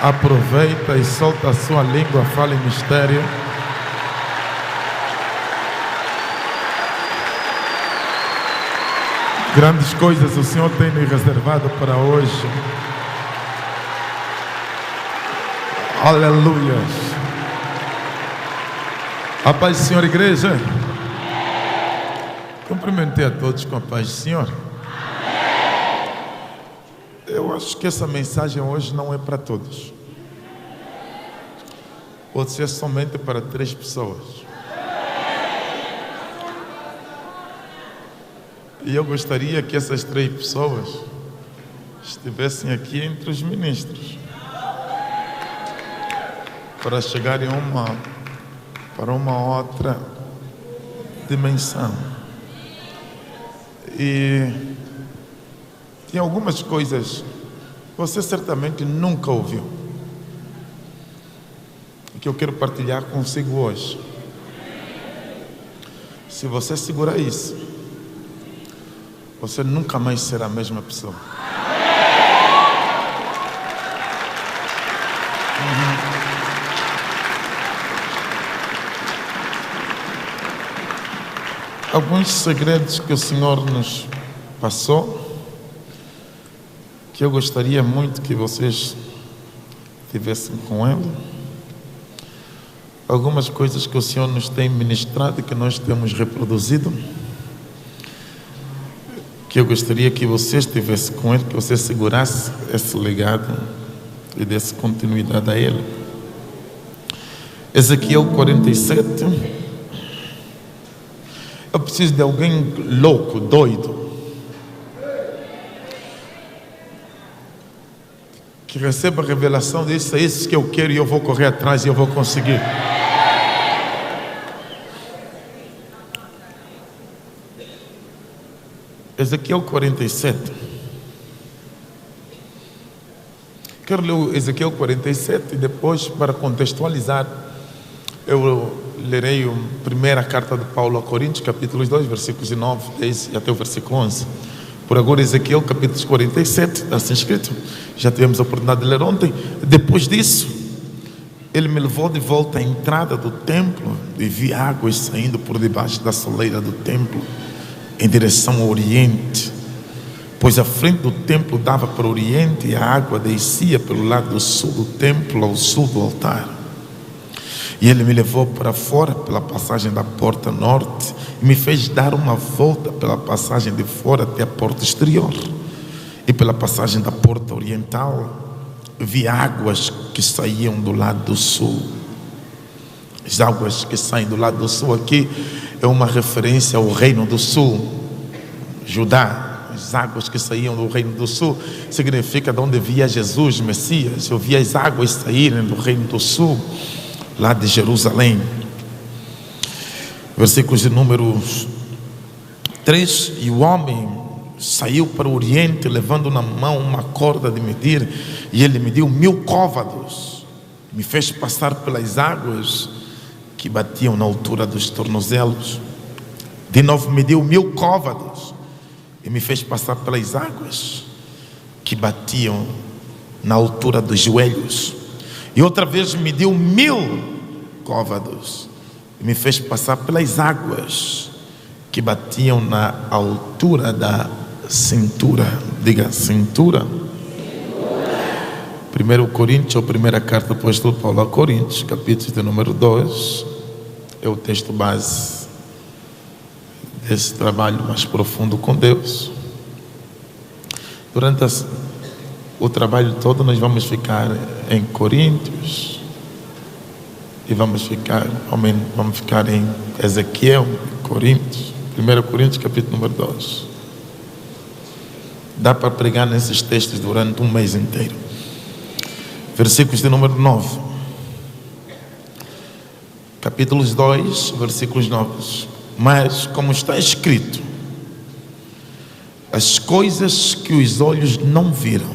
Aproveita e solta a sua língua, fala em mistério. Grandes coisas o Senhor tem lhe reservado para hoje. Aleluias. A paz do Senhor, igreja. Cumprimentei a todos com a paz do Senhor. Eu acho que essa mensagem hoje não é para todos. Pode ser somente para 3 pessoas. E eu gostaria que essas 3 pessoas estivessem aqui entre os ministros, para chegarem para uma outra dimensão. E tem algumas coisas que você certamente nunca ouviu, e que eu quero partilhar consigo hoje. Se você segurar isso, você nunca mais será a mesma pessoa. Alguns segredos que o Senhor nos passou, que eu gostaria muito que vocês tivessem com Ele. Algumas coisas que o Senhor nos tem ministrado e que nós temos reproduzido, que eu gostaria que você estivesse com Ele, que você segurasse esse legado e desse continuidade a Ele. Ezequiel 47. Eu preciso de alguém louco, doido, que receba a revelação disso, é isso que eu quero e eu vou correr atrás e eu vou conseguir. Ezequiel 47. Quero ler o Ezequiel 47 e depois, para contextualizar, eu lerei a primeira carta de Paulo a Coríntios, capítulos 2, versículos de 9, 10 e até o versículo 11. Por agora, Ezequiel, capítulo 47, está assim escrito. Já tivemos a oportunidade de ler ontem. Depois disso, ele me levou de volta à entrada do templo e vi águas saindo por debaixo da soleira do templo, em direção ao oriente, pois a frente do templo dava para o oriente e a água descia pelo lado do sul do templo ao sul do altar. E ele me levou para fora pela passagem da porta norte e me fez dar uma volta pela passagem de fora até a porta exterior. E pela passagem da porta oriental vi águas que saíam do lado do sul. As águas que saem do lado do sul aqui é uma referência ao reino do sul, Judá. As águas que saíam do reino do sul significa de onde via Jesus, Messias. Eu via as águas saírem do reino do sul, lá de Jerusalém. Versículos de número 3. E o homem saiu para o oriente, levando na mão uma corda de medir, e ele mediu 1000 côvados. Me fez passar pelas águas que batiam na altura dos tornozelos. De novo mediu 1000 côvados e me fez passar pelas águas que batiam na altura dos joelhos. E outra vez mediu 1000 côvados e me fez passar pelas águas que batiam na altura da cintura. Diga, cintura. 1 Coríntios, ou primeira carta do apóstolo Paulo a Coríntios, capítulo de número 2, é o texto base desse trabalho mais profundo com Deus. Durante o trabalho todo nós vamos ficar em Coríntios e vamos ficar em Ezequiel, Coríntios, 1 Coríntios, capítulo número 2. Dá para pregar nesses textos durante um mês inteiro. Versículos de número 9. Capítulos 2, versículos 9. Mas, como está escrito, as coisas que os olhos não viram,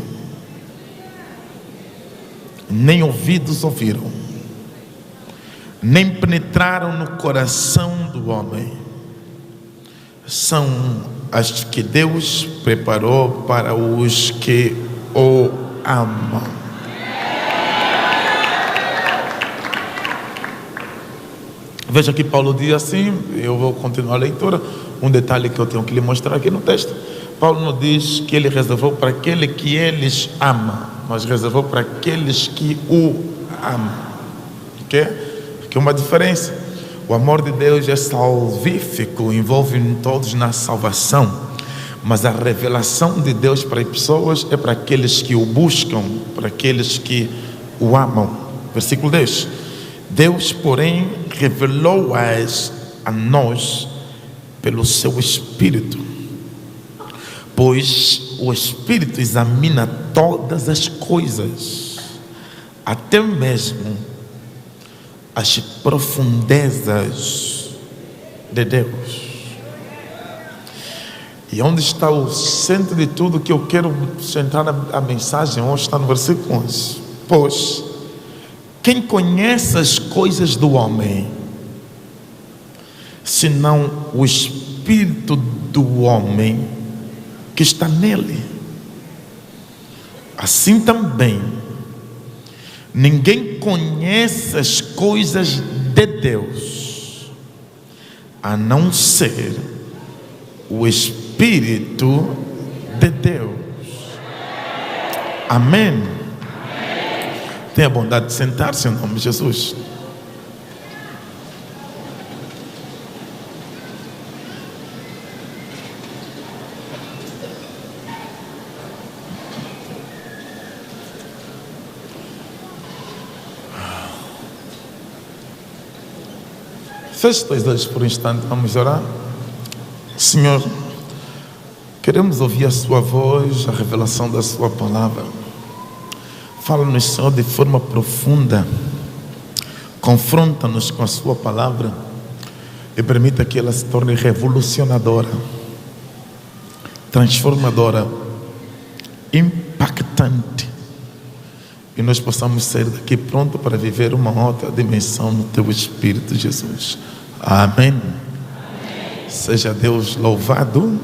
nem ouvidos ouviram, nem penetraram no coração do homem, são as que Deus preparou para os que o amam. Veja que Paulo diz assim, eu vou continuar a leitura, um detalhe que eu tenho que lhe mostrar aqui no texto. Paulo não diz que ele reservou para aquele que eles ama, mas reservou para aqueles que o amam. Ok? Aqui é uma diferença. O amor de Deus é salvífico, envolve todos na salvação. Mas a revelação de Deus para as pessoas é para aqueles que o buscam, para aqueles que o amam. Versículo 10. Deus, porém, revelou-as a nós pelo seu Espírito, pois o Espírito examina todas as coisas, até mesmo as profundezas de Deus. E onde está o centro de tudo que eu quero centrar a mensagem hoje está no versículo 11. Pois quem conhece as coisas do homem, senão o Espírito do homem que está nele? Assim também ninguém conhece as coisas de Deus, a não ser o Espírito de Deus. Amém. Tenha a bondade de sentar-se em nome de Jesus. Feche os teus olhos por um instante, vamos orar. Senhor, queremos ouvir a sua voz, a revelação da sua palavra. Fala-nos, Senhor, de forma profunda. Confronta-nos com a sua palavra e permita que ela se torne revolucionadora, transformadora, impactante, e nós possamos sair daqui pronto para viver uma outra dimensão no Teu Espírito, Jesus. Amém. Seja Deus louvado.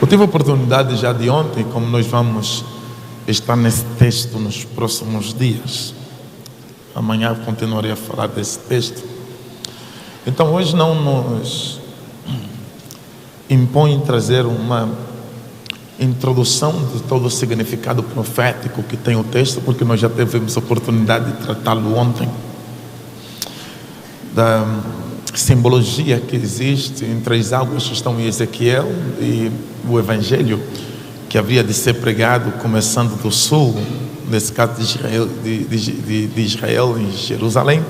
Eu tive a oportunidade já de ontem, como nós vamos estar nesse texto nos próximos dias. Amanhã eu continuarei a falar desse texto. Então hoje não nos impõe trazer uma introdução de todo o significado profético que tem o texto, porque nós já tivemos a oportunidade de tratá-lo ontem, da simbologia que existe entre as águas que estão em Ezequiel e o Evangelho que havia de ser pregado começando do sul, nesse caso de Israel em Jerusalém,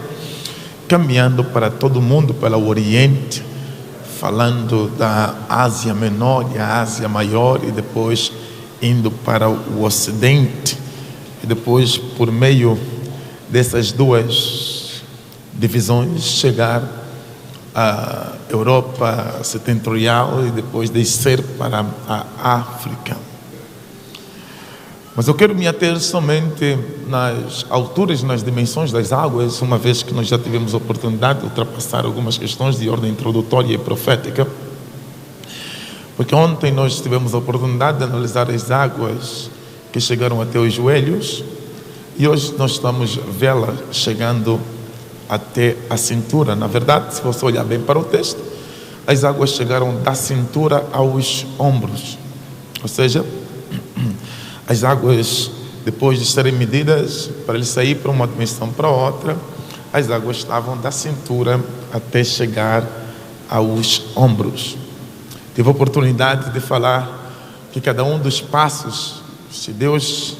caminhando para todo mundo, pelo Oriente, falando da Ásia Menor e a Ásia Maior, e depois indo para o Ocidente, e depois por meio dessas duas divisões chegar à Europa setentrional e depois descer para a África. Mas eu quero me ater somente nas alturas, nas dimensões das águas, uma vez que nós já tivemos a oportunidade de ultrapassar algumas questões de ordem introdutória e profética, porque ontem nós tivemos a oportunidade de analisar as águas que chegaram até os joelhos, e hoje nós estamos vê-las chegando até a cintura. Na verdade, se você olhar bem para o texto, as águas chegaram da cintura aos ombros, ou seja, as águas, depois de serem medidas para ele sair para uma dimensão para outra, as águas estavam da cintura até chegar aos ombros. Tive a oportunidade de falar que cada um dos passos, se Deus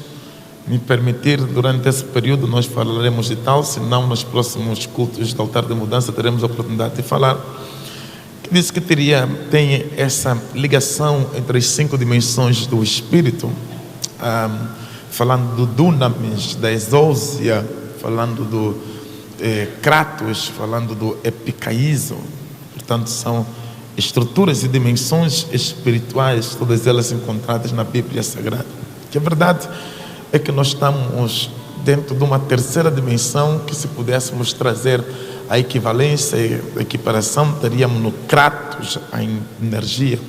me permitir, durante esse período nós falaremos de tal, se não nos próximos cultos do altar de mudança teremos a oportunidade de falar, que diz que tem essa ligação entre as 5 dimensões do Espírito, falando do dunamis, da exousia, falando do kratos, falando do epicaizo. Portanto, são estruturas e dimensões espirituais, todas elas encontradas na Bíblia Sagrada. Que a verdade é que nós estamos dentro de uma terceira dimensão, que se pudéssemos trazer a equivalência e a equiparação, teríamos no kratos a energia.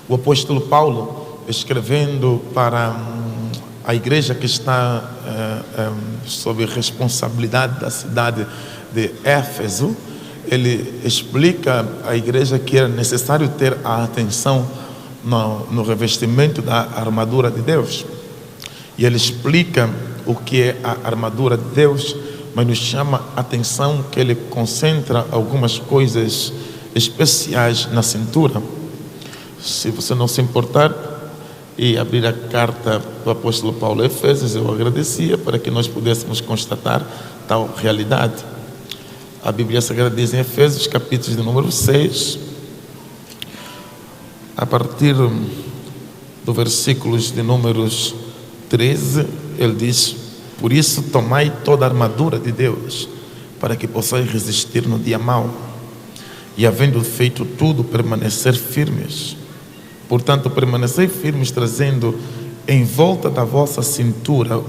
O apóstolo Paulo, escrevendo para a igreja que está sob responsabilidade da cidade de Éfeso, ele explica à igreja que era necessário ter a atenção no revestimento da armadura de Deus. E ele explica o que é a armadura de Deus, mas nos chama a atenção que ele concentra algumas coisas especiais na cintura. Se você não se importar e abrir a carta do apóstolo Paulo a Efésios, eu agradecia para que nós pudéssemos constatar tal realidade. A Bíblia Sagrada diz em Efésios, capítulo de número 6, a partir do versículos de números 13, ele diz: por isso tomai toda a armadura de Deus, para que possais resistir no dia mau, e havendo feito tudo, permanecer firmes. Portanto, permanecei firmes, trazendo em volta da vossa cintura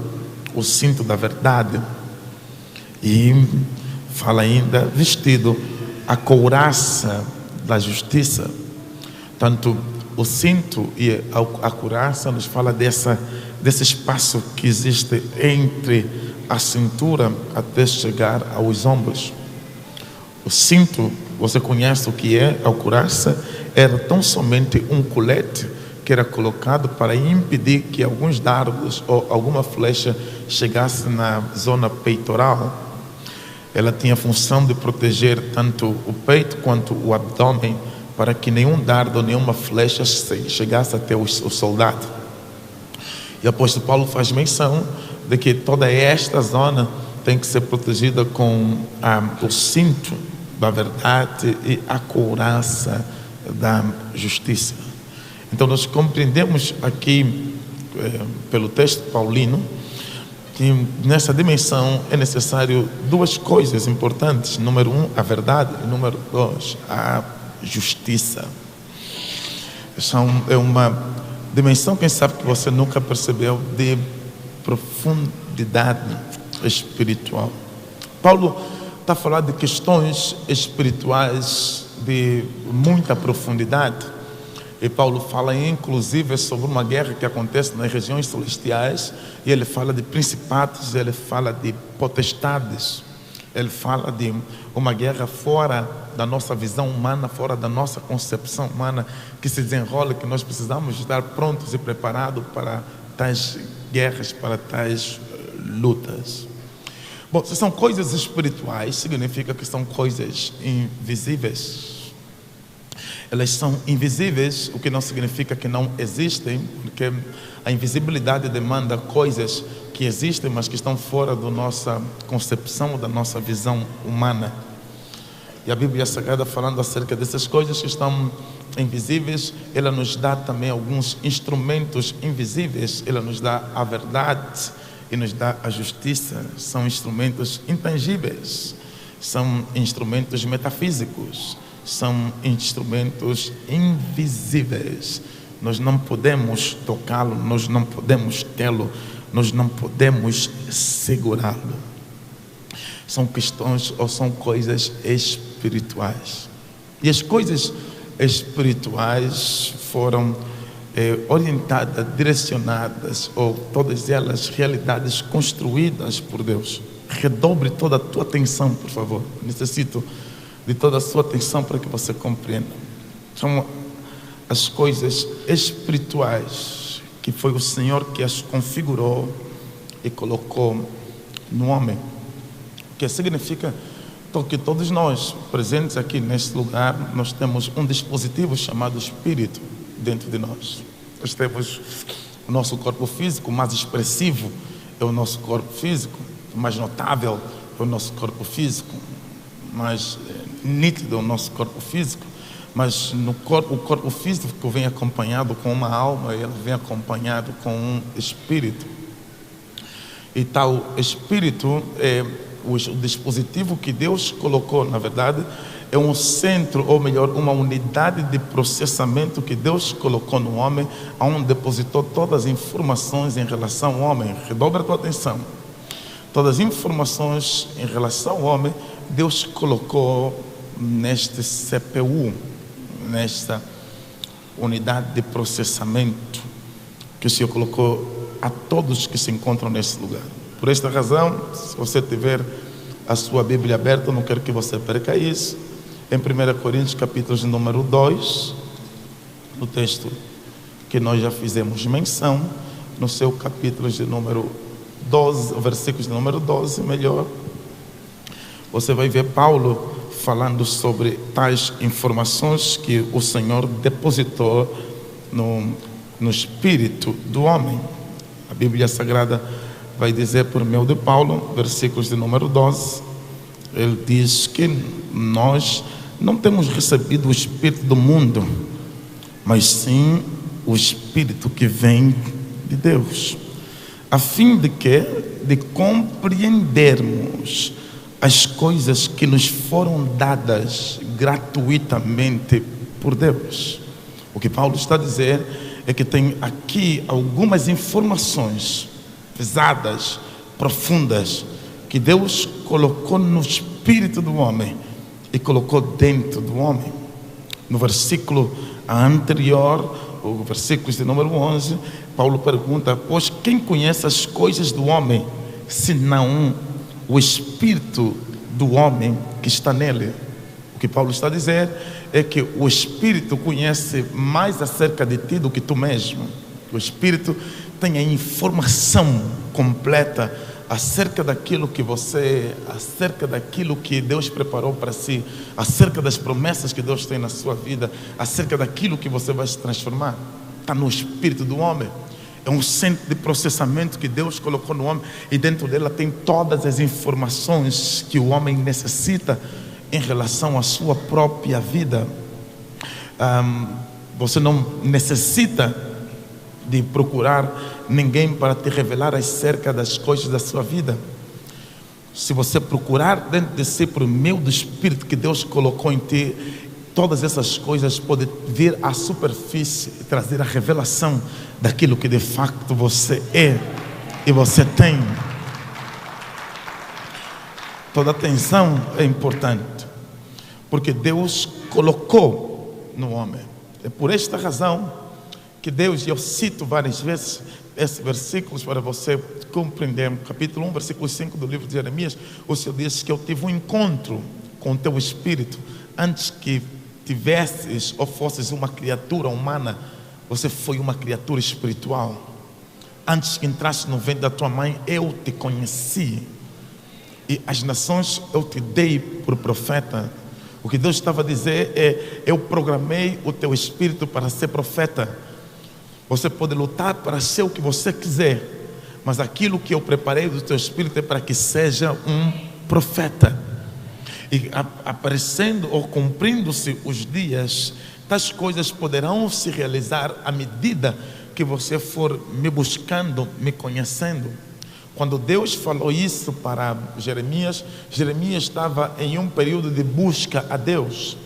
o cinto da verdade. E fala ainda, vestido a couraça da justiça. Tanto o cinto e a couraça nos fala desse espaço que existe entre a cintura até chegar aos ombros. O cinto, você conhece o que é a couraça? Era tão somente um colete que era colocado para impedir que alguns dardos ou alguma flecha chegasse na zona peitoral. Ela tinha a função de proteger tanto o peito quanto o abdômen, para que nenhum dardo, nenhuma flecha chegasse até o soldado. E o apóstolo Paulo faz menção de que toda esta zona tem que ser protegida com o cinto da verdade e a couraça da justiça. Então nós compreendemos aqui, pelo texto paulino, que nessa dimensão é necessário duas coisas importantes. Número 1, a verdade. E número 2, a justiça. É uma dimensão, quem sabe que você nunca percebeu, de profundidade espiritual. Paulo está a falar de questões espirituais de muita profundidade. E Paulo fala inclusive sobre uma guerra que acontece nas regiões celestiais, e ele fala de principados, ele fala de potestades, ele fala de uma guerra fora da nossa visão humana, fora da nossa concepção humana, que se desenrola, que nós precisamos estar prontos e preparados para tais guerras, para tais lutas. Bom, se são coisas espirituais, significa que são coisas invisíveis. Elas são invisíveis, o que não significa que não existem, porque a invisibilidade demanda coisas que existem, mas que estão fora da nossa concepção, da nossa visão humana. E a Bíblia Sagrada, falando acerca dessas coisas que estão invisíveis, ela nos dá também alguns instrumentos invisíveis. Ela nos dá a verdade e nos dá a justiça. São instrumentos intangíveis, são instrumentos metafísicos, são instrumentos invisíveis. Nós não podemos tocá-lo, nós não podemos tê-lo, nós não podemos segurá-lo. São questões ou são coisas espirituais. E as coisas espirituais foram orientadas, direcionadas, ou todas elas realidades construídas por Deus. Redobre toda a tua atenção, por favor. Necessito de toda a sua atenção para que você compreenda. São as coisas espirituais que foi o Senhor que as configurou e colocou no homem. Que significa que todos nós presentes aqui neste lugar, nós temos um dispositivo chamado espírito dentro de nós. Nós temos o nosso corpo físico, o mais expressivo é o nosso corpo físico, o mais notável é o nosso corpo físico, mais nítido é o nosso corpo físico, mas o corpo físico vem acompanhado com uma alma, ele vem acompanhado com um espírito. E tal espírito é o dispositivo que Deus colocou, na verdade, é um centro, ou melhor, uma unidade de processamento que Deus colocou no homem, onde depositou todas as informações em relação ao homem. Redobra a tua atenção. Todas as informações em relação ao homem, Deus colocou neste CPU, nesta unidade de processamento. que o Senhor colocou a todos que se encontram nesse lugar. Por esta razão, se você tiver a sua Bíblia aberta, eu não quero que você perca isso. Em 1 Coríntios, capítulo de número 2, no texto que nós já fizemos menção, no seu capítulo de número 12, versículos de número 12, melhor, você vai ver Paulo falando sobre tais informações que o Senhor depositou no espírito do homem. A Bíblia Sagrada vai dizer por meio de Paulo, versículos de número 12, ele diz que nós não temos recebido o espírito do mundo, mas sim o espírito que vem de Deus, a fim de que de compreendermos as coisas que nos foram dadas gratuitamente por Deus. O que Paulo está a dizer é que tem aqui algumas informações pesadas, profundas, que Deus colocou no espírito do homem e colocou dentro do homem. No versículo anterior, o versículo de número 11, Paulo pergunta: pois quem conhece as coisas do homem, senão o espírito do homem que está nele? O que Paulo está a dizer é que o espírito conhece mais acerca de ti do que tu mesmo. O espírito tem a informação completa acerca daquilo que você, acerca daquilo que Deus preparou para si, acerca das promessas que Deus tem na sua vida, acerca daquilo que você vai se transformar. Está no espírito do homem. É um centro de processamento que Deus colocou no homem, e dentro dela tem todas as informações que o homem necessita em relação à sua própria vida. Você não necessita de procurar ninguém para te revelar acerca das coisas da sua vida. Se você procurar dentro de si por meio do Espírito que Deus colocou em ti, todas essas coisas podem vir à superfície e trazer a revelação daquilo que de facto você é e você tem. Toda atenção é importante, porque Deus colocou no homem. É por esta razão que Deus, e eu cito várias vezes esses versículos para você compreender. Capítulo 1, versículo 5 do livro de Jeremias, o Senhor diz que eu tive um encontro com o teu espírito antes que tivesses ou fosses uma criatura humana. Você foi uma criatura espiritual. Antes que entrasse no ventre da tua mãe, eu te conheci, e as nações eu te dei por profeta. O que Deus estava a dizer é: eu programei o teu espírito para ser profeta. Você pode lutar para ser o que você quiser, mas aquilo que eu preparei do teu espírito é para que seja um profeta. E aparecendo ou cumprindo-se os dias, tais coisas poderão se realizar à medida que você for me buscando, me conhecendo. Quando Deus falou isso para Jeremias, Jeremias estava em um período de busca a Deus,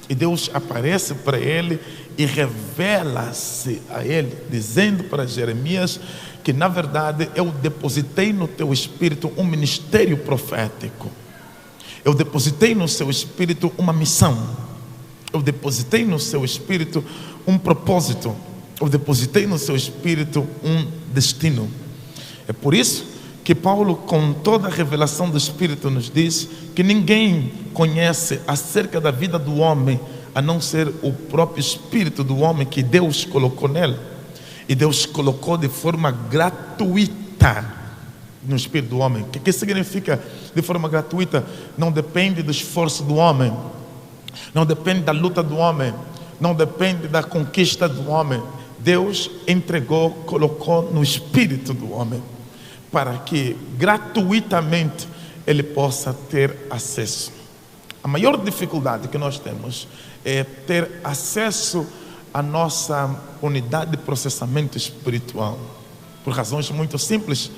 e Deus aparece para ele e revela-se a ele, dizendo para Jeremias que na verdade eu depositei no teu espírito um ministério profético. Eu depositei no seu espírito uma missão. Eu depositei no seu espírito um propósito. Eu depositei no seu espírito um destino. É por isso que Paulo, com toda a revelação do Espírito, nos diz que ninguém conhece acerca da vida do homem a não ser o próprio Espírito do homem que Deus colocou nele. E Deus colocou de forma gratuita no Espírito do homem. O que significa de forma gratuita? Não depende do esforço do homem, não depende da luta do homem, não depende da conquista do homem. Deus entregou, colocou no Espírito do homem, para que gratuitamente ele possa ter acesso. A maior dificuldade que nós temos é ter acesso à nossa unidade de processamento espiritual, por razões muito simples.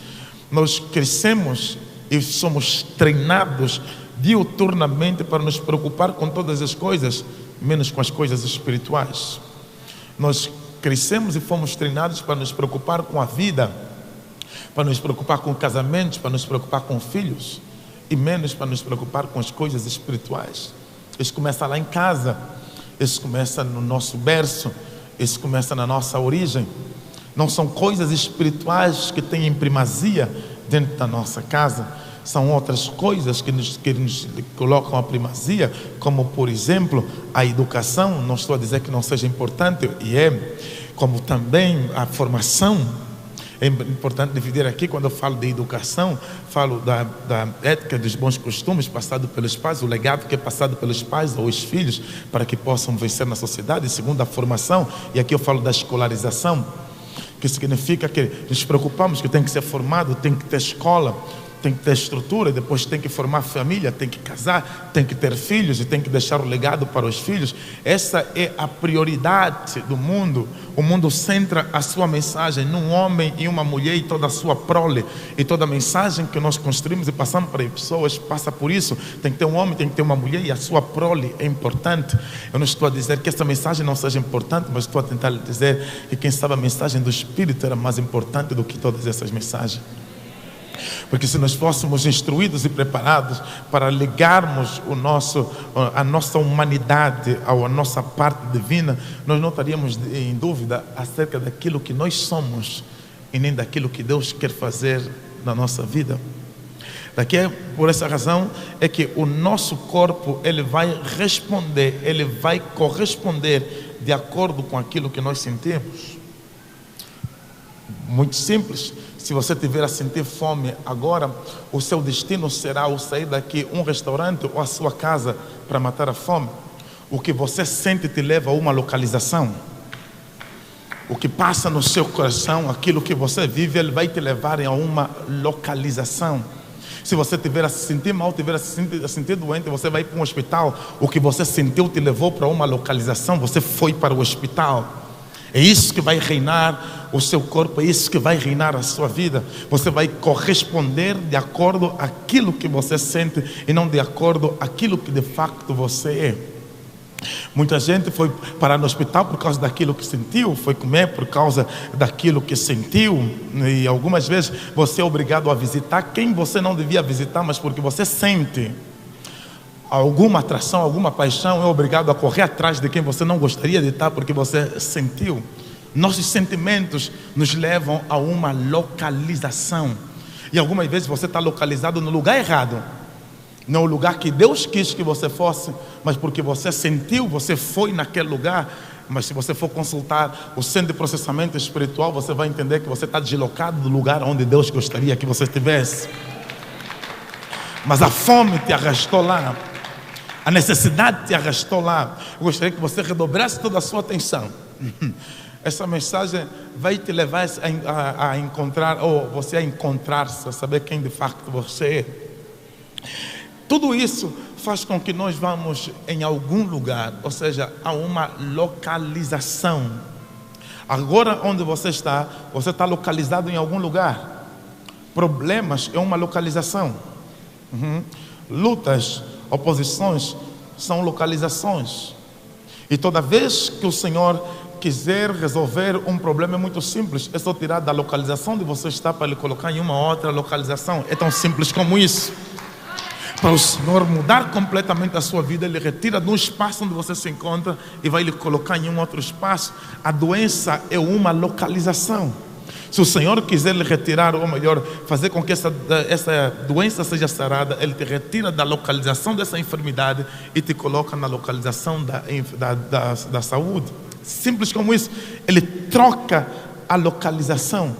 Nós crescemos e somos treinados diuturnamente para nos preocupar com todas as coisas, menos com as coisas espirituais. Nós crescemos e fomos treinados para nos preocupar com a vida, para nos preocupar com casamentos, para nos preocupar com filhos, e menos para nos preocupar com as coisas espirituais. Isso começa lá em casa, isso começa no nosso berço, isso começa na nossa origem. Não são coisas espirituais que têm primazia dentro da nossa casa. São outras coisas que nos colocam a primazia, como por exemplo a educação. Não estou a dizer que não seja importante, e é, como também a formação. É importante dividir aqui, quando eu falo de educação, falo da ética dos bons costumes passado pelos pais, o legado que é passado pelos pais aos filhos para que possam vencer na sociedade. Segundo, a formação, e aqui eu falo da escolarização, que significa que nos preocupamos que tem que ser formado, tem que ter escola, tem que ter estrutura, depois tem que formar família, tem que casar, tem que ter filhos e tem que deixar o legado para os filhos. Essa é a prioridade do mundo. O mundo centra a sua mensagem num homem e uma mulher e toda a sua prole. E toda a mensagem que nós construímos e passamos para as pessoas passa por isso. Tem que ter um homem, tem que ter uma mulher e a sua prole é importante. Eu não estou a dizer que essa mensagem não seja importante, mas estou a tentar dizer que quem sabe a mensagem do Espírito era mais importante do que todas essas mensagens. Porque se nós fôssemos instruídos e preparados para ligarmos a nossa humanidade à nossa parte divina, nós não estaríamos em dúvida acerca daquilo que nós somos e nem daquilo que Deus quer fazer na nossa vida. Por essa razão é que o nosso corpo ele vai responder, ele vai corresponder de acordo com aquilo que nós sentimos. Muito simples. Se você tiver a sentir fome agora, o seu destino será o sair daqui um restaurante ou a sua casa para matar a fome. O que você sente te leva a uma localização. O que passa no seu coração, aquilo que você vive, ele vai te levar a uma localização. Se você tiver a se sentir mal, tiver a se sentir doente, você vai para um hospital. O que você sentiu te levou para uma localização, você foi para o hospital. É isso que vai reinar o seu corpo, é isso que vai reinar a sua vida. Você vai corresponder de acordo àquilo que você sente e não de acordo àquilo que de facto você é. Muita gente foi parar no hospital por causa daquilo que sentiu, foi comer por causa daquilo que sentiu, e algumas vezes você é obrigado a visitar quem você não devia visitar, mas porque você sente alguma atração, alguma paixão, é obrigado a correr atrás de quem você não gostaria de estar porque você sentiu. Nossos sentimentos nos levam a uma localização, e algumas vezes você está localizado no lugar errado, não o lugar que Deus quis que você fosse, mas porque você sentiu, você foi naquele lugar. Mas se você for consultar o centro de processamento espiritual, você vai entender que você está deslocado do lugar onde Deus gostaria que você estivesse. Mas a fome te arrastou lá, a necessidade te arrastou lá. Eu gostaria que você redobrasse toda a sua atenção. Essa mensagem vai te levar a encontrar, ou você a encontrar-se, a saber quem de facto você é. Tudo isso faz com que nós vamos em algum lugar, ou seja, a uma localização. Agora onde você está localizado em algum lugar. Problemas é uma localização. Lutas, oposições são localizações. E toda vez que o Senhor quiser resolver um problema, é muito simples, é só tirar da localização onde você está para lhe colocar em uma outra localização. É tão simples como isso. Para o Senhor mudar completamente a sua vida, Ele retira de um espaço onde você se encontra e vai lhe colocar em um outro espaço. A doença é uma localização. Se o Senhor quiser lhe retirar, ou melhor, fazer com que essa doença seja sarada, Ele te retira da localização dessa enfermidade e te coloca na localização da saúde. Simples como isso. Ele troca a localização.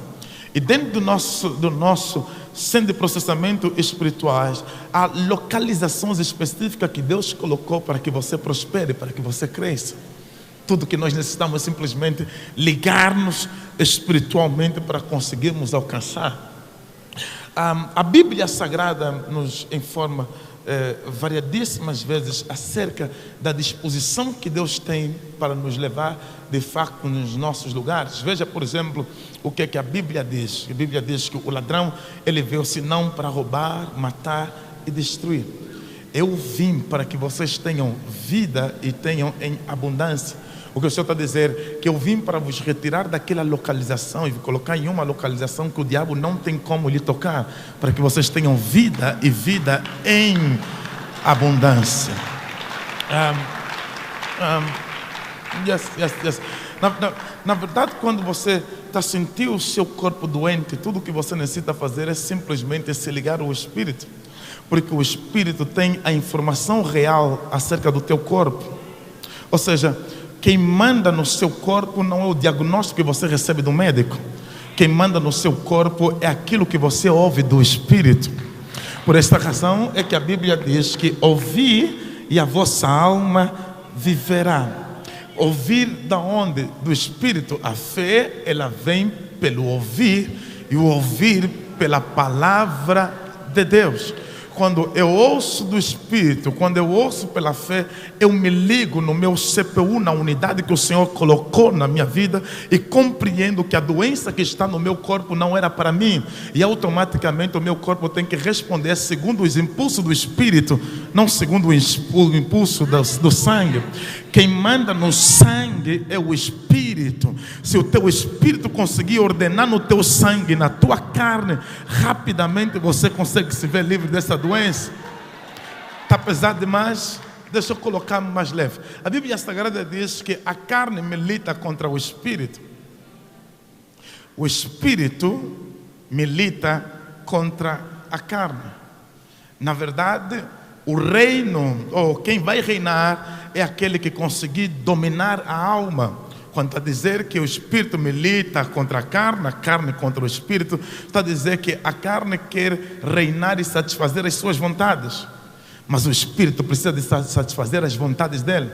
E dentro do nosso centro de processamento espirituais, há localizações específicas que Deus colocou para que você prospere, para que você cresça. Tudo que nós necessitamos é simplesmente ligar-nos espiritualmente para conseguirmos alcançar. A Bíblia Sagrada nos informa variadíssimas vezes acerca da disposição que Deus tem para nos levar de facto nos nossos lugares. Veja, por exemplo, o que é que a Bíblia diz. A Bíblia diz que o ladrão, ele veio senão para roubar, matar e destruir. Eu vim para que vocês tenham vida e tenham em abundância. O que o Senhor está a dizer, que eu vim para vos retirar daquela localização e colocar em uma localização que o diabo não tem como lhe tocar, para que vocês tenham vida e vida em abundância. Yes. Na verdade, quando você está sentindo o seu corpo doente, tudo o que você necessita fazer é simplesmente se ligar ao Espírito. Porque o Espírito tem a informação real acerca do teu corpo. Ou seja, quem manda no seu corpo não é o diagnóstico que você recebe do médico. Quem manda no seu corpo é aquilo que você ouve do Espírito. Por esta razão é que a Bíblia diz que ouvi e a vossa alma viverá. Ouvir da onde? Do Espírito. A fé, ela vem pelo ouvir, e o ouvir pela palavra de Deus. Quando eu ouço do Espírito, quando eu ouço pela fé, eu me ligo no meu CPU, na unidade que o Senhor colocou na minha vida, e compreendo que a doença que está no meu corpo não era para mim, e automaticamente o meu corpo tem que responder segundo os impulsos do Espírito, não segundo o impulso do sangue. Quem manda no sangue é o Espírito. Se o teu Espírito conseguir ordenar no teu sangue, na tua carne, rapidamente você consegue se ver livre dessa doença. Está pesado demais? Deixa eu colocar mais leve. A Bíblia Sagrada diz que a carne milita contra o Espírito. O Espírito milita contra a carne. Na verdade, o reino, ou quem vai reinar, é aquele que conseguir dominar a alma. Quando está a dizer que o Espírito milita contra a carne contra o Espírito, está a dizer que a carne quer reinar e satisfazer as suas vontades, mas o Espírito precisa de satisfazer as vontades dele.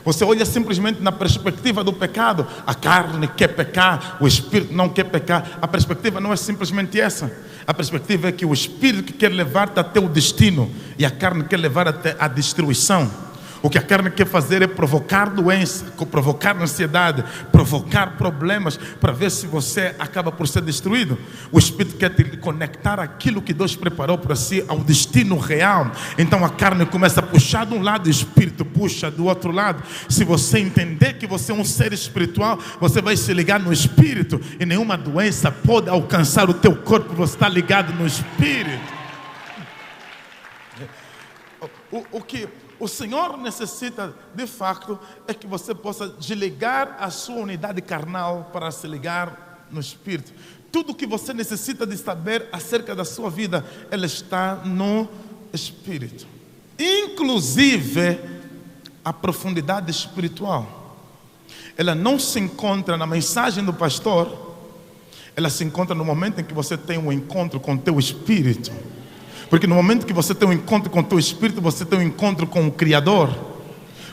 Você olha simplesmente na perspectiva do pecado. A carne quer pecar, o Espírito não quer pecar. A perspectiva não é simplesmente essa. A perspectiva é que o Espírito quer levar-te até o destino, e a carne quer levar até a destruição. O que a carne quer fazer é provocar doença, provocar ansiedade, provocar problemas, para ver se você acaba por ser destruído. O Espírito quer te conectar aquilo que Deus preparou para si ao destino real. Então a carne começa a puxar de um lado, o Espírito puxa do outro lado. Se você entender que você é um ser espiritual, você vai se ligar no Espírito, e nenhuma doença pode alcançar o teu corpo. Você está ligado no Espírito. O que o Senhor necessita, de facto, é que você possa desligar a sua unidade carnal para se ligar no Espírito. Tudo que você necessita de saber acerca da sua vida, ela está no Espírito. Inclusive, a profundidade espiritual. Ela não se encontra na mensagem do pastor, ela se encontra no momento em que você tem um encontro com o teu Espírito. Porque no momento que você tem um encontro com o teu Espírito, você tem um encontro com o Criador.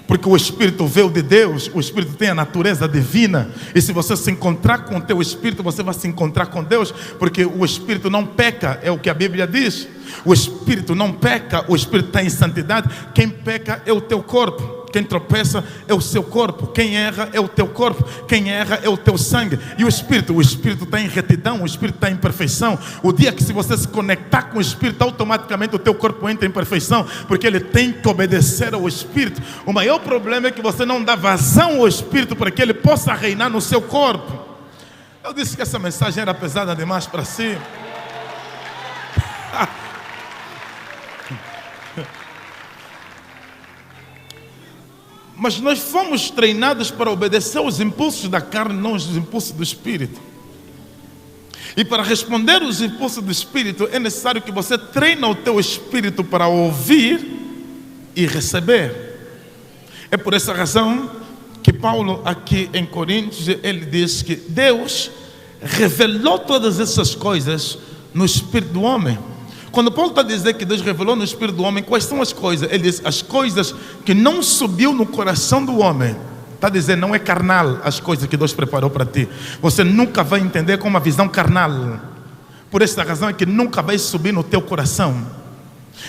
Porque o Espírito veio de Deus, o Espírito tem a natureza divina. E se você se encontrar com o teu Espírito, você vai se encontrar com Deus. Porque o Espírito não peca, é o que a Bíblia diz. O Espírito não peca, o Espírito está em santidade. Quem peca é o teu corpo. Quem tropeça é o seu corpo. Quem erra é o teu corpo. Quem erra é o teu sangue. E o Espírito está em retidão, o Espírito está em perfeição. O dia que se você se conectar com o Espírito, automaticamente o teu corpo entra em perfeição, porque ele tem que obedecer ao Espírito. O maior problema é que você não dá vazão ao Espírito para que ele possa reinar no seu corpo. Eu disse que essa mensagem era pesada demais para si. Mas nós fomos treinados para obedecer aos impulsos da carne, não aos impulsos do Espírito. E para responder aos impulsos do Espírito, é necessário que você treine o teu Espírito para ouvir e receber. É por essa razão que Paulo, aqui em Coríntios, ele diz que Deus revelou todas essas coisas no Espírito do homem. Quando Paulo está dizendo que Deus revelou no Espírito do homem, quais são as coisas? Ele diz, as coisas que não subiu no coração do homem. Está dizendo, não é carnal as coisas que Deus preparou para ti. Você nunca vai entender com uma visão carnal. Por essa razão é que nunca vai subir no teu coração.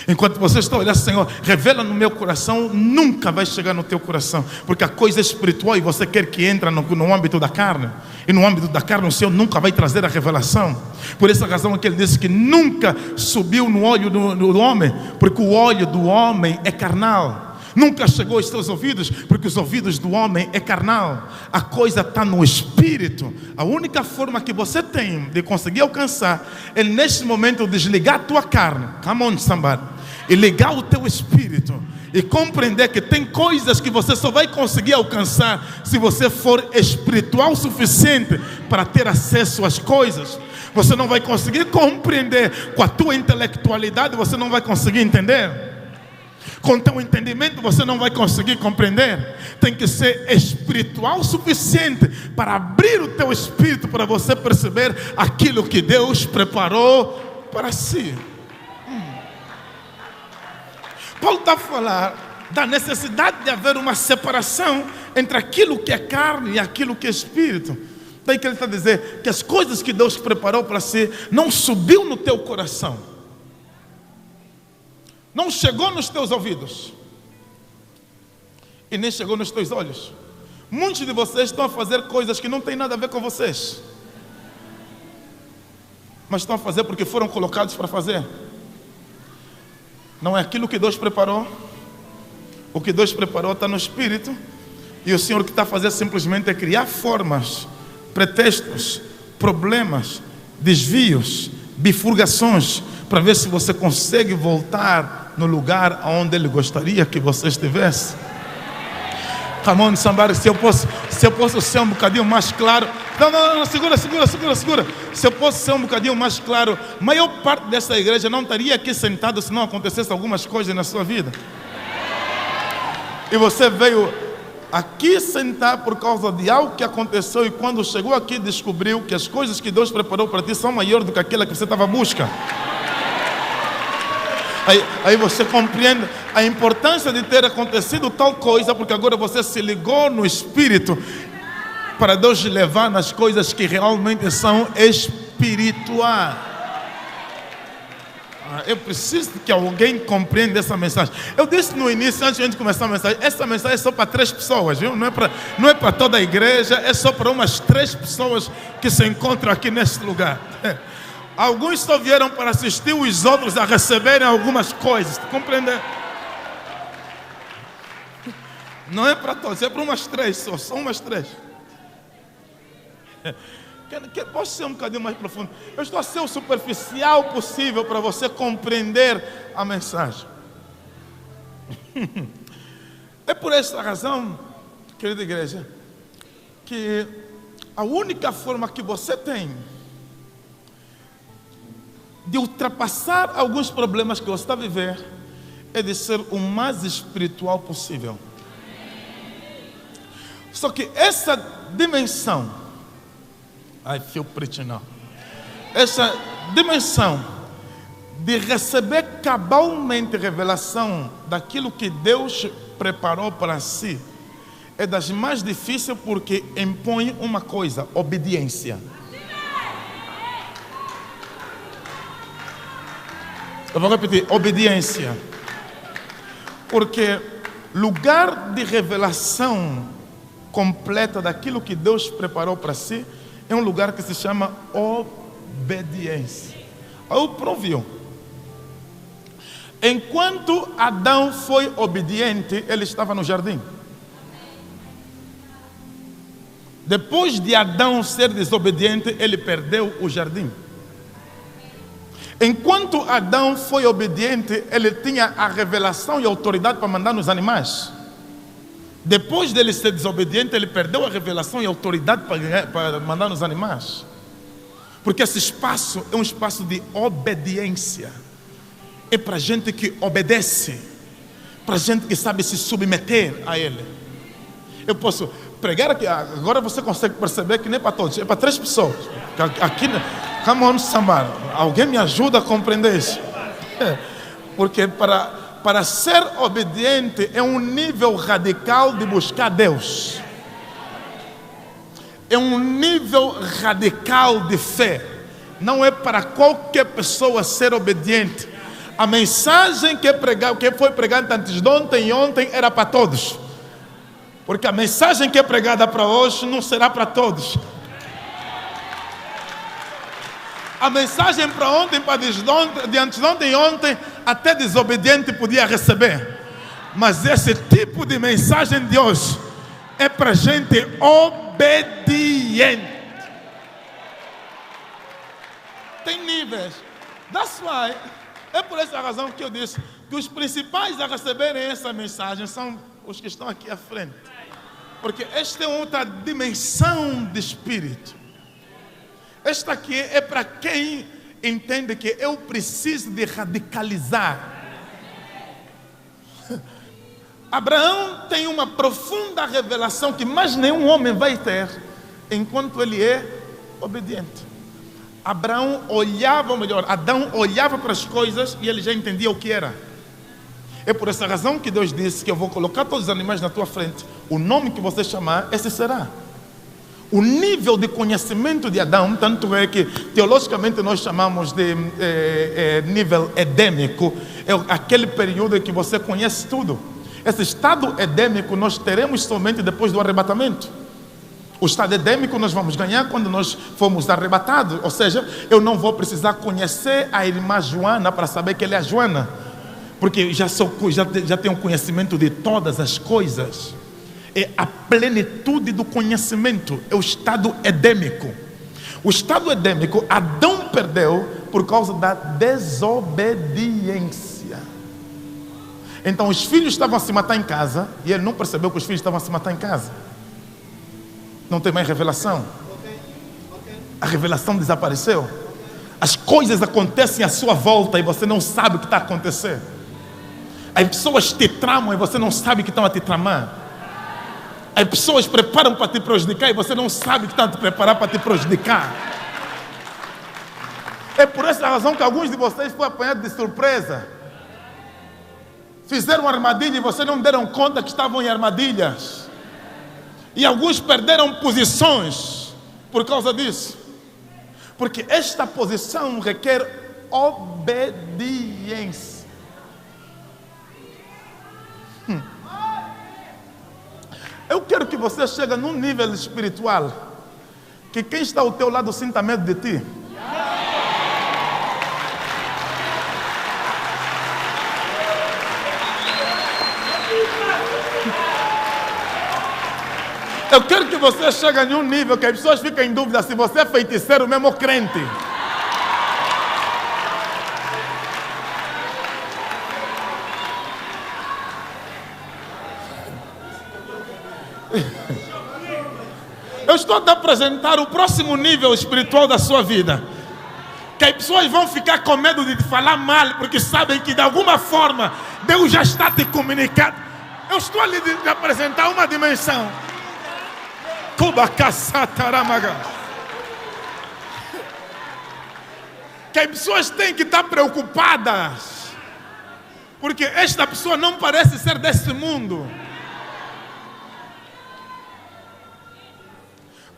Enquanto você está olhando, Senhor, revela no meu coração, nunca vai chegar no teu coração. Porque a coisa é espiritual e você quer que entre no âmbito da carne. E no âmbito da carne o Senhor nunca vai trazer a revelação. Por essa razão é que ele disse que nunca subiu no olho do homem, porque o olho do homem é carnal. Nunca chegou aos teus ouvidos, porque os ouvidos do homem é carnal. A coisa está no Espírito. A única forma que você tem de conseguir alcançar é neste momento desligar a tua carne. Come on, somebody. e ligar o teu espírito e compreender que tem coisas que você só vai conseguir alcançar se você for espiritual o suficiente para ter acesso às coisas. Você não vai conseguir compreender com a tua intelectualidade, você não vai conseguir entender. Com teu entendimento você não vai conseguir compreender. Tem que ser espiritual o suficiente para abrir o teu espírito para você perceber aquilo que Deus preparou para si. Paulo está a falar da necessidade de haver uma separação entre aquilo que é carne e aquilo que é espírito. Daí que ele está a dizer que as coisas que Deus preparou para si não subiu no teu coração, não chegou nos teus ouvidos e nem chegou nos teus olhos. Muitos de vocês estão a fazer coisas que não têm nada a ver com vocês, mas estão a fazer porque foram colocados para fazer. Não é aquilo que Deus preparou. O que Deus preparou está no Espírito. E o Senhor que está a fazer simplesmente é criar formas, pretextos, problemas, desvios, bifurcações, para ver se você consegue voltar no lugar onde Ele gostaria que você estivesse. Come on, somebody. Se eu posso ser um bocadinho mais claro. Não, segura. Se eu posso ser um bocadinho mais claro, a maior parte dessa igreja não estaria aqui sentado se não acontecesse algumas coisas na sua vida. E você veio aqui sentar por causa de algo que aconteceu, e quando chegou aqui descobriu que as coisas que Deus preparou para ti são maiores do que aquela que você estava à busca. Aí você compreende a importância de ter acontecido tal coisa, porque agora você se ligou no Espírito para Deus te levar nas coisas que realmente são espirituais. Eu preciso que alguém compreenda essa mensagem. Eu disse no início, antes de começar a mensagem, essa mensagem é só para 3 pessoas, viu? Não é para toda a igreja, é só para umas 3 pessoas que se encontram aqui neste lugar. Alguns só vieram para assistir, os outros a receberem algumas coisas. Compreender? Não é para todos, é para umas 3 só. São umas 3. Posso ser um bocadinho mais profundo? Eu estou a ser o superficial possível para você compreender a mensagem. É por essa razão, querida igreja, que a única forma que você tem de ultrapassar alguns problemas que você está a viver é de ser o mais espiritual possível. Só que essa dimensão, I feel preaching now, essa dimensão de receber cabalmente revelação daquilo que Deus preparou para si é das mais difíceis, porque impõe uma coisa: obediência. Eu vou repetir: obediência. Porque lugar de revelação completa daquilo que Deus preparou para si é um lugar que se chama obediência. Eu proviu. Enquanto Adão foi obediente, ele estava no jardim. Depois de Adão ser desobediente, ele perdeu o jardim. Enquanto Adão foi obediente, ele tinha a revelação e a autoridade para mandar nos animais. Depois dele ser desobediente, ele perdeu a revelação e a autoridade para mandar nos animais. Porque esse espaço é um espaço de obediência. É para gente que obedece, para gente que sabe se submeter a Ele. Eu posso pregar aqui, agora você consegue perceber que nem para todos, é para 3 pessoas. Aqui, come on, somebody. Alguém me ajuda a compreender isso? Porque para ser obediente é um nível radical de buscar Deus. É um nível radical de fé. Não é para qualquer pessoa ser obediente. A mensagem que foi pregada antes de ontem e ontem era para todos. Porque a mensagem que é pregada para hoje não será para todos. A mensagem para ontem, para de antes de ontem e ontem, até desobediente podia receber. Mas esse tipo de mensagem de hoje é para gente obediente. Tem níveis. That's why É por essa razão que eu disse que os principais a receberem essa mensagem são os que estão aqui à frente. Porque esta é outra dimensão de espírito. Esta aqui é para quem entende que eu preciso de radicalizar. Abraão tem uma profunda revelação que mais nenhum homem vai ter enquanto ele é obediente. Abraão olhava, ou melhor, Adão olhava para as coisas e ele já entendia o que era. É por essa razão que Deus disse que eu vou colocar todos os animais na tua frente. O nome que você chamar, esse será. O nível de conhecimento de Adão, tanto é que teologicamente nós chamamos de nível edêmico, é aquele período em que você conhece tudo. Esse estado edêmico nós teremos somente depois do arrebatamento. O estado edêmico nós vamos ganhar quando nós formos arrebatados. Ou seja, eu não vou precisar conhecer a irmã Joana para saber que ela é a Joana, porque já tenho conhecimento de todas as coisas. É a plenitude do conhecimento, é o estado edêmico. O estado edêmico, Adão perdeu por causa da desobediência. Então os filhos estavam a se matar em casa e ele não percebeu que os filhos estavam a se matar em casa. Não tem mais revelação. A revelação desapareceu. As coisas acontecem à sua volta e você não sabe o que está acontecendo. As pessoas te tramam e você não sabe que estão a te tramar. As pessoas preparam para te prejudicar e você não sabe que estão a te preparar para te prejudicar. É por essa razão que alguns de vocês foram apanhados de surpresa. Fizeram armadilha e vocês não deram conta que estavam em armadilhas. E alguns perderam posições por causa disso. Porque esta posição requer obediência. Eu quero que você chegue num nível espiritual que quem está ao teu lado sinta medo de ti. Eu quero que você chegue em um nível que as pessoas ficam em dúvida se você é feiticeiro mesmo ou crente. Eu estou a te apresentar o próximo nível espiritual da sua vida. Que as pessoas vão ficar com medo de te falar mal, porque sabem que de alguma forma Deus já está te comunicando. Eu estou a lhe apresentar uma dimensão. Que as pessoas têm que estar preocupadas, porque esta pessoa não parece ser desse mundo.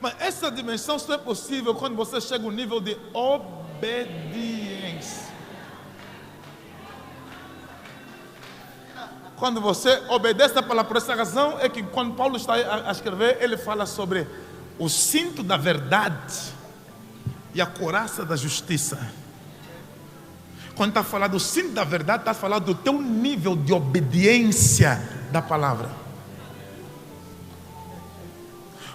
Mas essa dimensão só é possível quando você chega ao nível de obediência. Quando você obedece a palavra, por essa razão é que quando Paulo está a escrever, ele fala sobre o cinto da verdade e a couraça da justiça. Quando está falando do cinto da verdade, está falando do teu nível de obediência da palavra.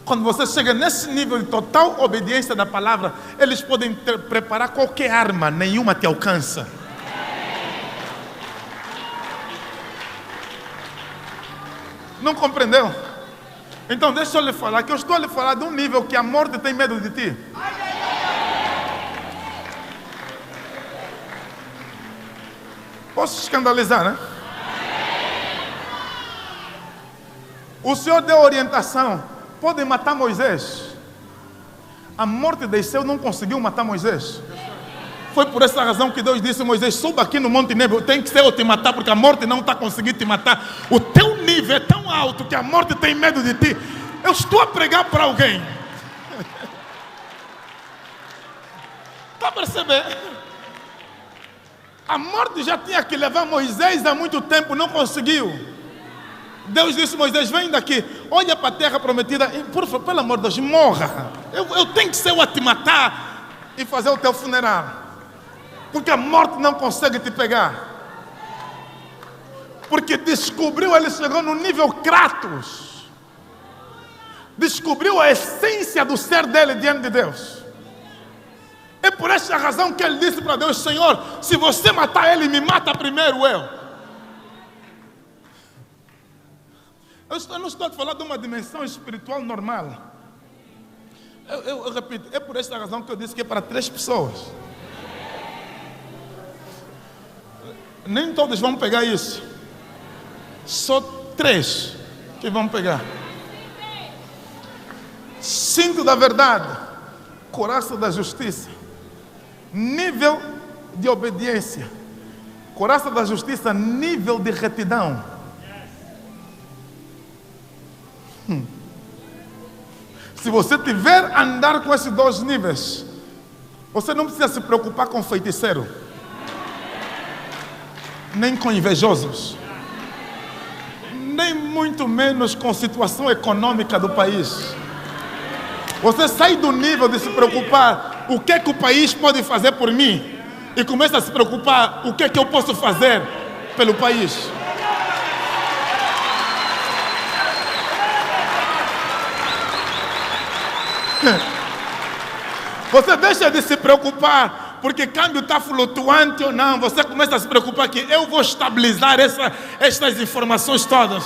Quando você chega nesse nível de total obediência da palavra, eles podem preparar qualquer arma, nenhuma te alcança. Não compreendeu? Então deixa eu lhe falar, que eu estou a lhe falar de um nível que a morte tem medo de ti. Posso escandalizar, né? O Senhor deu orientação. Podem matar Moisés. A morte desceu, não conseguiu matar Moisés. Foi por essa razão que Deus disse a Moisés: suba aqui no Monte Nebo. Tem que ser eu te matar, porque a morte não está conseguindo te matar. O teu nível é tão alto que a morte tem medo de ti. Eu estou a pregar para alguém. Está a perceber? A morte já tinha que levar Moisés há muito tempo, não conseguiu. Deus disse a Moisés: vem daqui, olha para a terra prometida, e, por favor, pelo amor de Deus, morra. Eu tenho que ser eu a te matar e fazer o teu funeral, porque a morte não consegue te pegar. Porque descobriu, ele chegou no nível Kratos, descobriu a essência do ser dele diante de Deus. É por esta razão que ele disse para Deus: Senhor, se você matar ele, me mata primeiro eu. Eu não estou a falar de uma dimensão espiritual normal. Eu repito, é por esta razão que eu disse que é para 3 pessoas. Nem todos vão pegar isso. Só 3 que vão pegar. Cinto da verdade, coraça da justiça, nível de obediência, coraça da justiça, nível de retidão. Se você tiver a andar com esses 2 níveis, você não precisa se preocupar com feiticeiro, nem com invejosos, nem muito menos com a situação econômica do país. Você sai do nível de se preocupar o que é que o país pode fazer por mim e começa a se preocupar o que é que eu posso fazer pelo país. Você deixa de se preocupar porque câmbio está flutuante ou não. Você começa a se preocupar que eu vou estabilizar estas informações todas,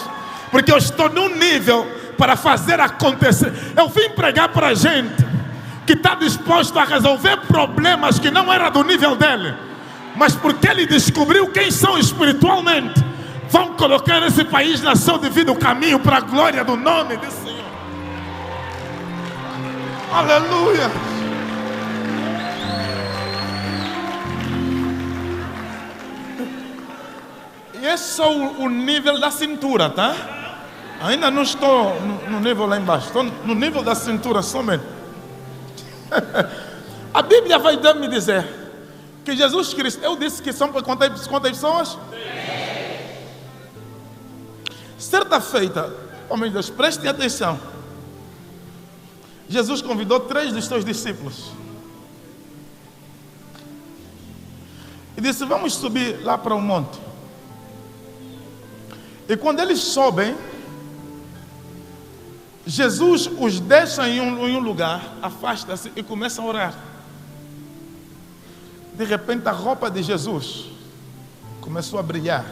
porque eu estou num nível para fazer acontecer. Eu vim pregar para gente que está disposto a resolver problemas que não era do nível dele, mas porque ele descobriu quem são espiritualmente, vão colocar esse país na seu devido caminho para a glória do nome do Senhor. Aleluia. E esse é só o nível da cintura, tá? Ainda não estou no nível lá embaixo, estou no nível da cintura somente. A Bíblia vai me dizer que Jesus Cristo, eu disse que são quantas pessoas? Certa feita, homem de Deus, prestem atenção. Jesus convidou 3 dos seus discípulos e disse: vamos subir lá para o monte. E quando eles sobem, Jesus os deixa em um lugar, afasta-se e começa a orar. De repente a roupa de Jesus começou a brilhar.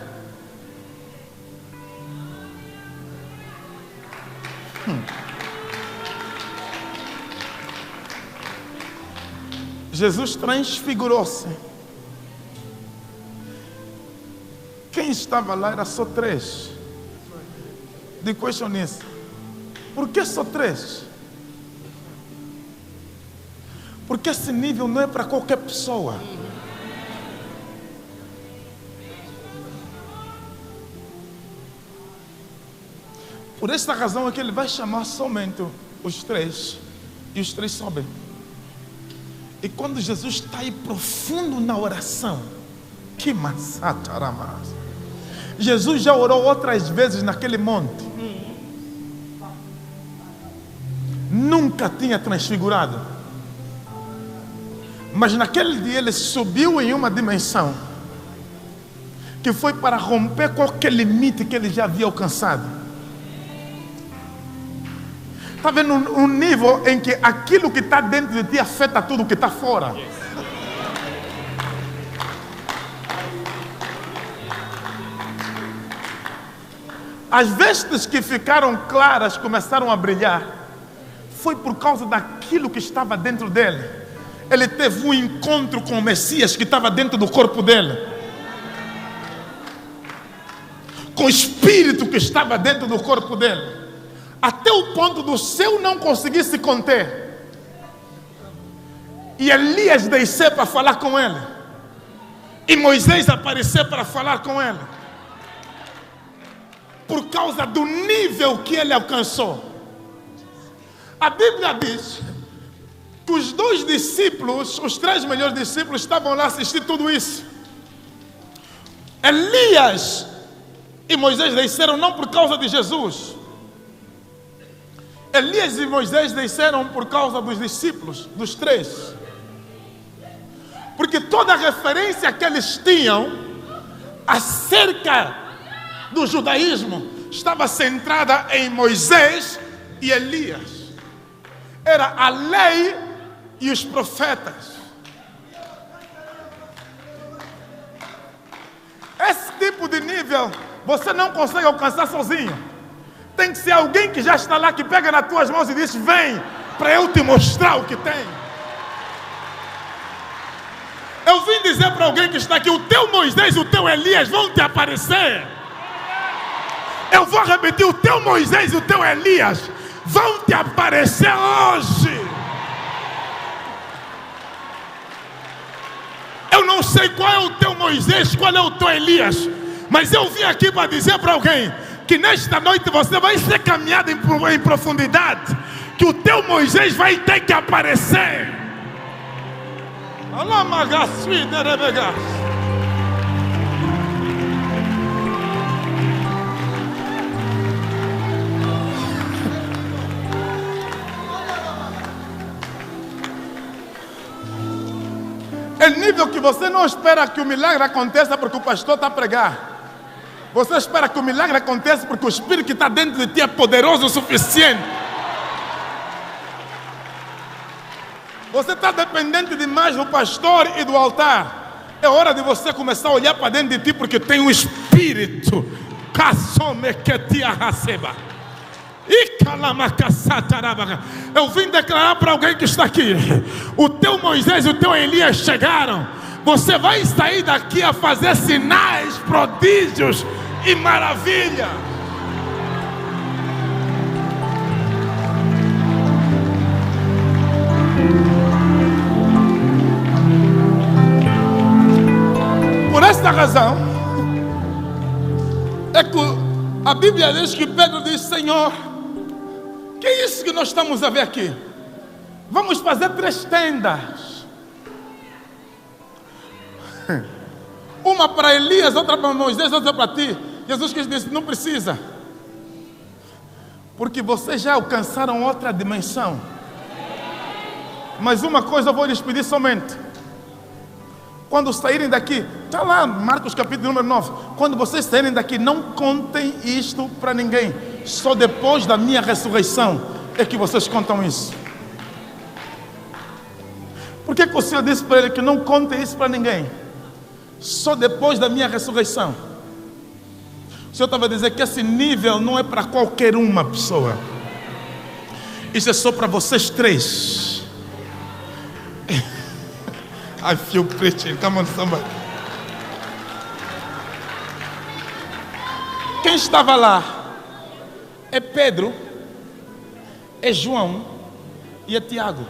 Jesus transfigurou-se. Quem estava lá era só 3. The question is, por que só 3? Porque esse nível não é para qualquer pessoa. Por esta razão é que ele vai chamar somente os 3 e os 3 sobem. E quando Jesus está aí profundo na oração, que massacaramas. Jesus já orou outras vezes naquele monte. Nunca tinha transfigurado. Mas naquele dia ele subiu em uma dimensão que foi para romper qualquer limite que ele já havia alcançado. Está vendo um nível em que aquilo que está dentro de ti afeta tudo que está fora. As vestes que ficaram claras começaram a brilhar. Foi por causa daquilo que estava dentro dele. Ele teve um encontro com o Messias que estava dentro do corpo dele, com o Espírito que estava dentro do corpo dele, até o ponto do céu não conseguir se conter e Elias descer para falar com ele e Moisés aparecer para falar com ele, por causa do nível que ele alcançou. A Bíblia diz que os 2 discípulos, os 3 melhores discípulos, estavam lá assistindo tudo isso. Elias e Moisés desceram não por causa de Jesus. Elias e Moisés desceram por causa dos discípulos, dos 3. Porque toda a referência que eles tinham acerca do judaísmo estava centrada em Moisés e Elias. Era a lei e os profetas. nível você não consegue alcançar sozinho. Tem que ser alguém que já está lá, que pega nas tuas mãos e diz: vem, para eu te mostrar o que tem. Eu vim dizer para alguém que está aqui: o teu Moisés e o teu Elias vão te aparecer. Eu vou repetir: o teu Moisés e o teu Elias vão te aparecer hoje. Eu não sei qual é o teu Moisés, qual é o teu Elias, mas eu vim aqui para dizer para alguém que nesta noite você vai ser caminhado em profundidade, que o teu Moisés vai ter que aparecer. É nível que você não espera que o milagre aconteça porque o pastor está a pregar. Você espera que o milagre aconteça porque o Espírito que está dentro de ti é poderoso o suficiente. Você está dependente demais do pastor e do altar. É hora de você começar a olhar para dentro de ti, porque tem um Espírito. Eu vim declarar para alguém que está aqui: o teu Moisés e o teu Elias chegaram. Você vai sair daqui a fazer sinais, prodígios e maravilha. Por esta razão é que a Bíblia diz que Pedro diz: Senhor, que é isso que nós estamos a ver aqui? Vamos fazer 3 tendas. Uma para Elias, outra para Moisés, outra para ti. Jesus disse: não precisa, porque vocês já alcançaram outra dimensão. Mas uma coisa eu vou lhes pedir somente: quando saírem daqui, está lá Marcos capítulo número 9, quando vocês saírem daqui, não contem isto para ninguém. Só depois da minha ressurreição é que vocês contam isso. Por que o Senhor disse para ele que não conte isso para ninguém? Só depois da minha ressurreição. O Senhor estava a dizer que esse nível não é para qualquer uma pessoa. Isso é só para vocês 3. I feel preaching. Come on, somebody. Quem estava lá é Pedro, é João e é Tiago.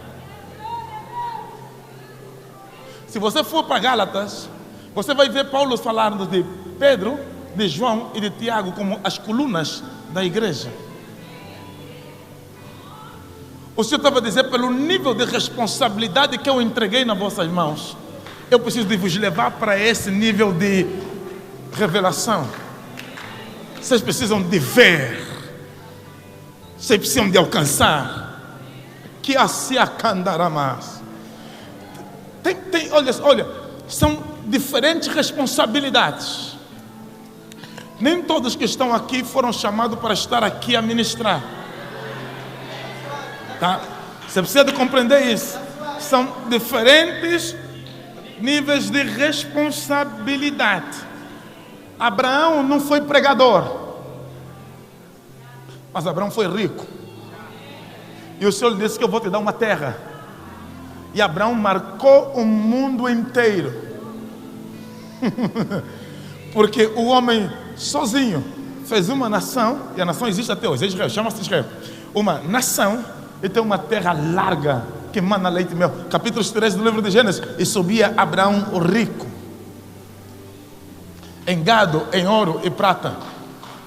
Se você for para Gálatas, você vai ver Paulo falando de Pedro, de João e de Tiago como as colunas da igreja. O Senhor estava a dizer: pelo nível de responsabilidade que eu entreguei nas vossas mãos, eu preciso de vos levar para esse nível de revelação. Vocês precisam de ver, vocês precisam de alcançar. Que assim acandaramas. Olha, são diferentes responsabilidades. Nem todos que estão aqui foram chamados para estar aqui a ministrar. Tá? Você precisa de compreender isso. São diferentes níveis de responsabilidade. Abraão não foi pregador, mas Abraão foi rico. E o Senhor lhe disse que eu vou te dar uma terra. E Abraão marcou o mundo inteiro. Porque o homem sozinho fez uma nação, e a nação existe até hoje, Israel, chama-se Israel. Uma nação, e tem uma terra larga, que mana leite e mel. Capítulo 13 do livro de Gênesis. E subia Abraão o rico, em gado, em ouro e prata.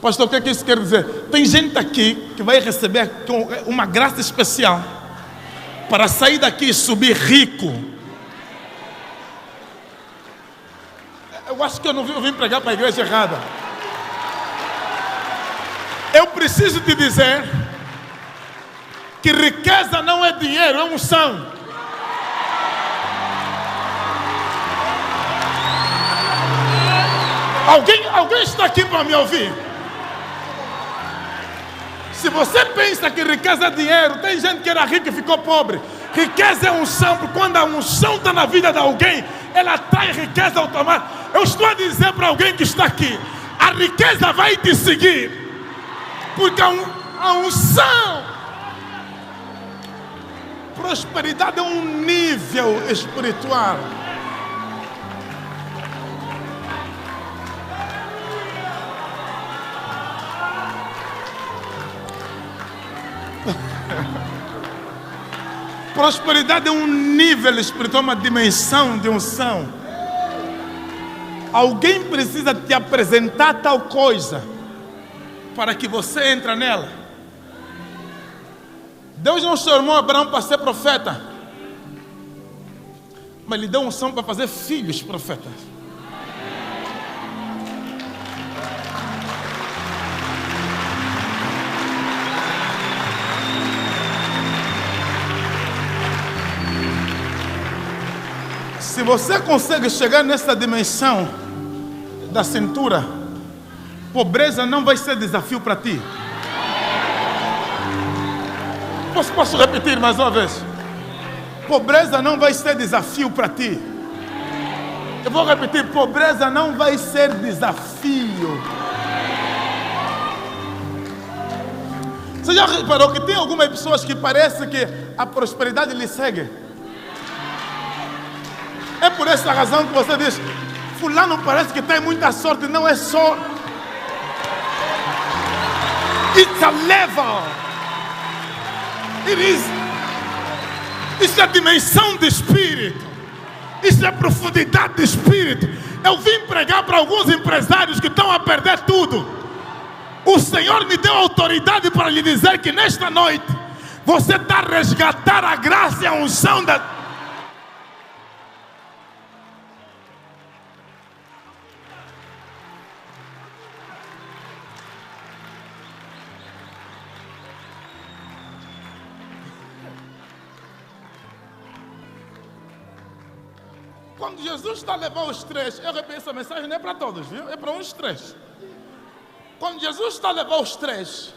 Pastor, o que é que isso quer dizer? Tem gente aqui que vai receber uma graça especial para sair daqui e subir rico. Eu acho que eu vim pregar para a igreja errada. Eu preciso te dizer que riqueza não é dinheiro, é unção. Alguém está aqui para me ouvir? Se você pensa que riqueza é dinheiro, tem gente que era rica e ficou pobre. Riqueza é unção, porque quando a unção está na vida de alguém, ela traz riqueza automática. Eu estou a dizer para alguém que está aqui: a riqueza vai te seguir, porque a unção, prosperidade é um nível espiritual. Prosperidade é um nível espiritual, uma dimensão de unção. Alguém precisa te apresentar tal coisa para que você entre nela. Deus não chamou Abraão para ser profeta, mas lhe deu unção para fazer filhos profetas. Se você consegue chegar nessa dimensão da cintura, pobreza não vai ser desafio para ti. Posso repetir mais uma vez? Pobreza não vai ser desafio para ti. Eu vou repetir, pobreza não vai ser desafio. Você já reparou que tem algumas pessoas que parece que a prosperidade lhe segue? É por essa razão que você diz, fulano parece que tem muita sorte. Não é só. It's a level. It is. Isso é dimensão de espírito. Isso é profundidade de espírito. Eu vim pregar para alguns empresários que estão a perder tudo. O Senhor me deu autoridade para lhe dizer que nesta noite você está a resgatar a graça e a unção da... Quando Jesus está a levar os três, eu repito, essa mensagem não é para todos, viu? É para uns três. Quando Jesus está a levar os três,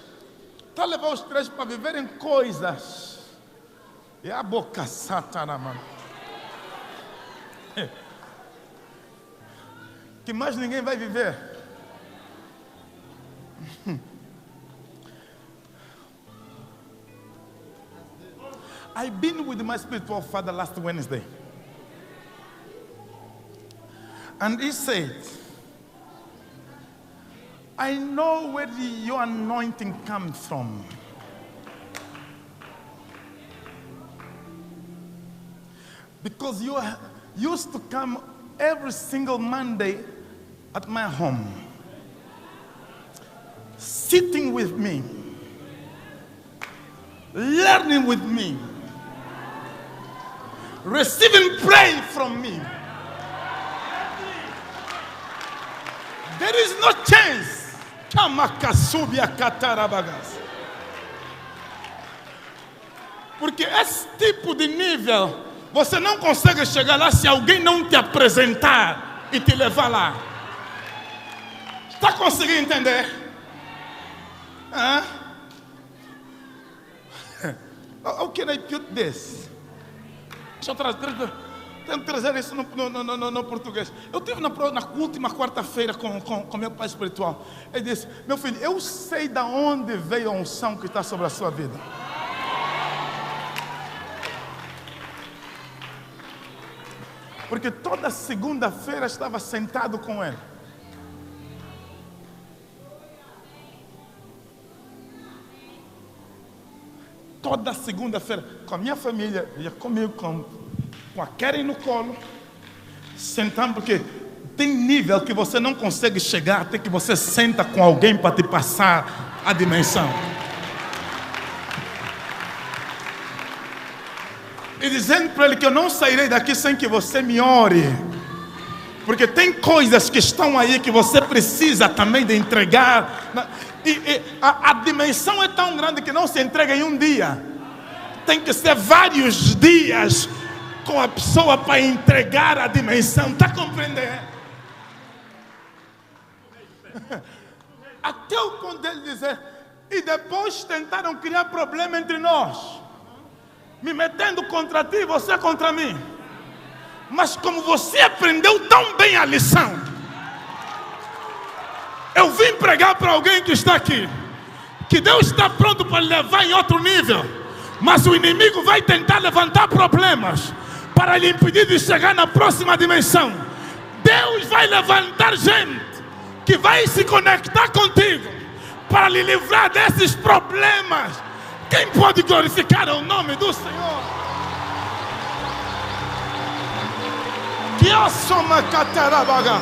para viverem coisas. E a boca satana, mano. Que mais ninguém vai viver. I've been with my spiritual father last Wednesday. And he said, I know where your anointing comes from. Because you used to come every single Monday at my home, sitting with me, learning with me, receiving praise from me. There is no chance. Porque esse tipo de nível você não consegue chegar lá se alguém não te apresentar e te levar lá. Está conseguindo entender? How can I put this? Deixa eu tenho que trazer isso no português. Eu estive na última quarta-feira com meu pai espiritual. Ele disse, meu filho, eu sei de onde veio a unção que está sobre a sua vida. Porque toda segunda-feira estava sentado com ele. Toda segunda-feira, com a minha família, ia comigo, com a Karen no colo, sentando, porque tem nível que você não consegue chegar até que você senta com alguém para te passar a dimensão. E dizendo para ele que eu não sairei daqui sem que você me ore, porque tem coisas que estão aí que você precisa também de entregar. E a dimensão é tão grande que não se entrega em um dia. Tem que ser vários dias com a pessoa para entregar a dimensão. Está compreendendo? Até o ponto dele dizer, e depois tentaram criar problema entre nós, me metendo contra ti e você contra mim. Mas como você aprendeu tão bem a lição, Eu vim pregar para alguém que está aqui, que Deus está pronto para levar em outro nível, mas o inimigo vai tentar levantar problemas para lhe impedir de chegar na próxima dimensão. Deus vai levantar gente que vai se conectar contigo para lhe livrar desses problemas. Quem pode glorificar o nome do Senhor? Que eu sou uma catarabaga.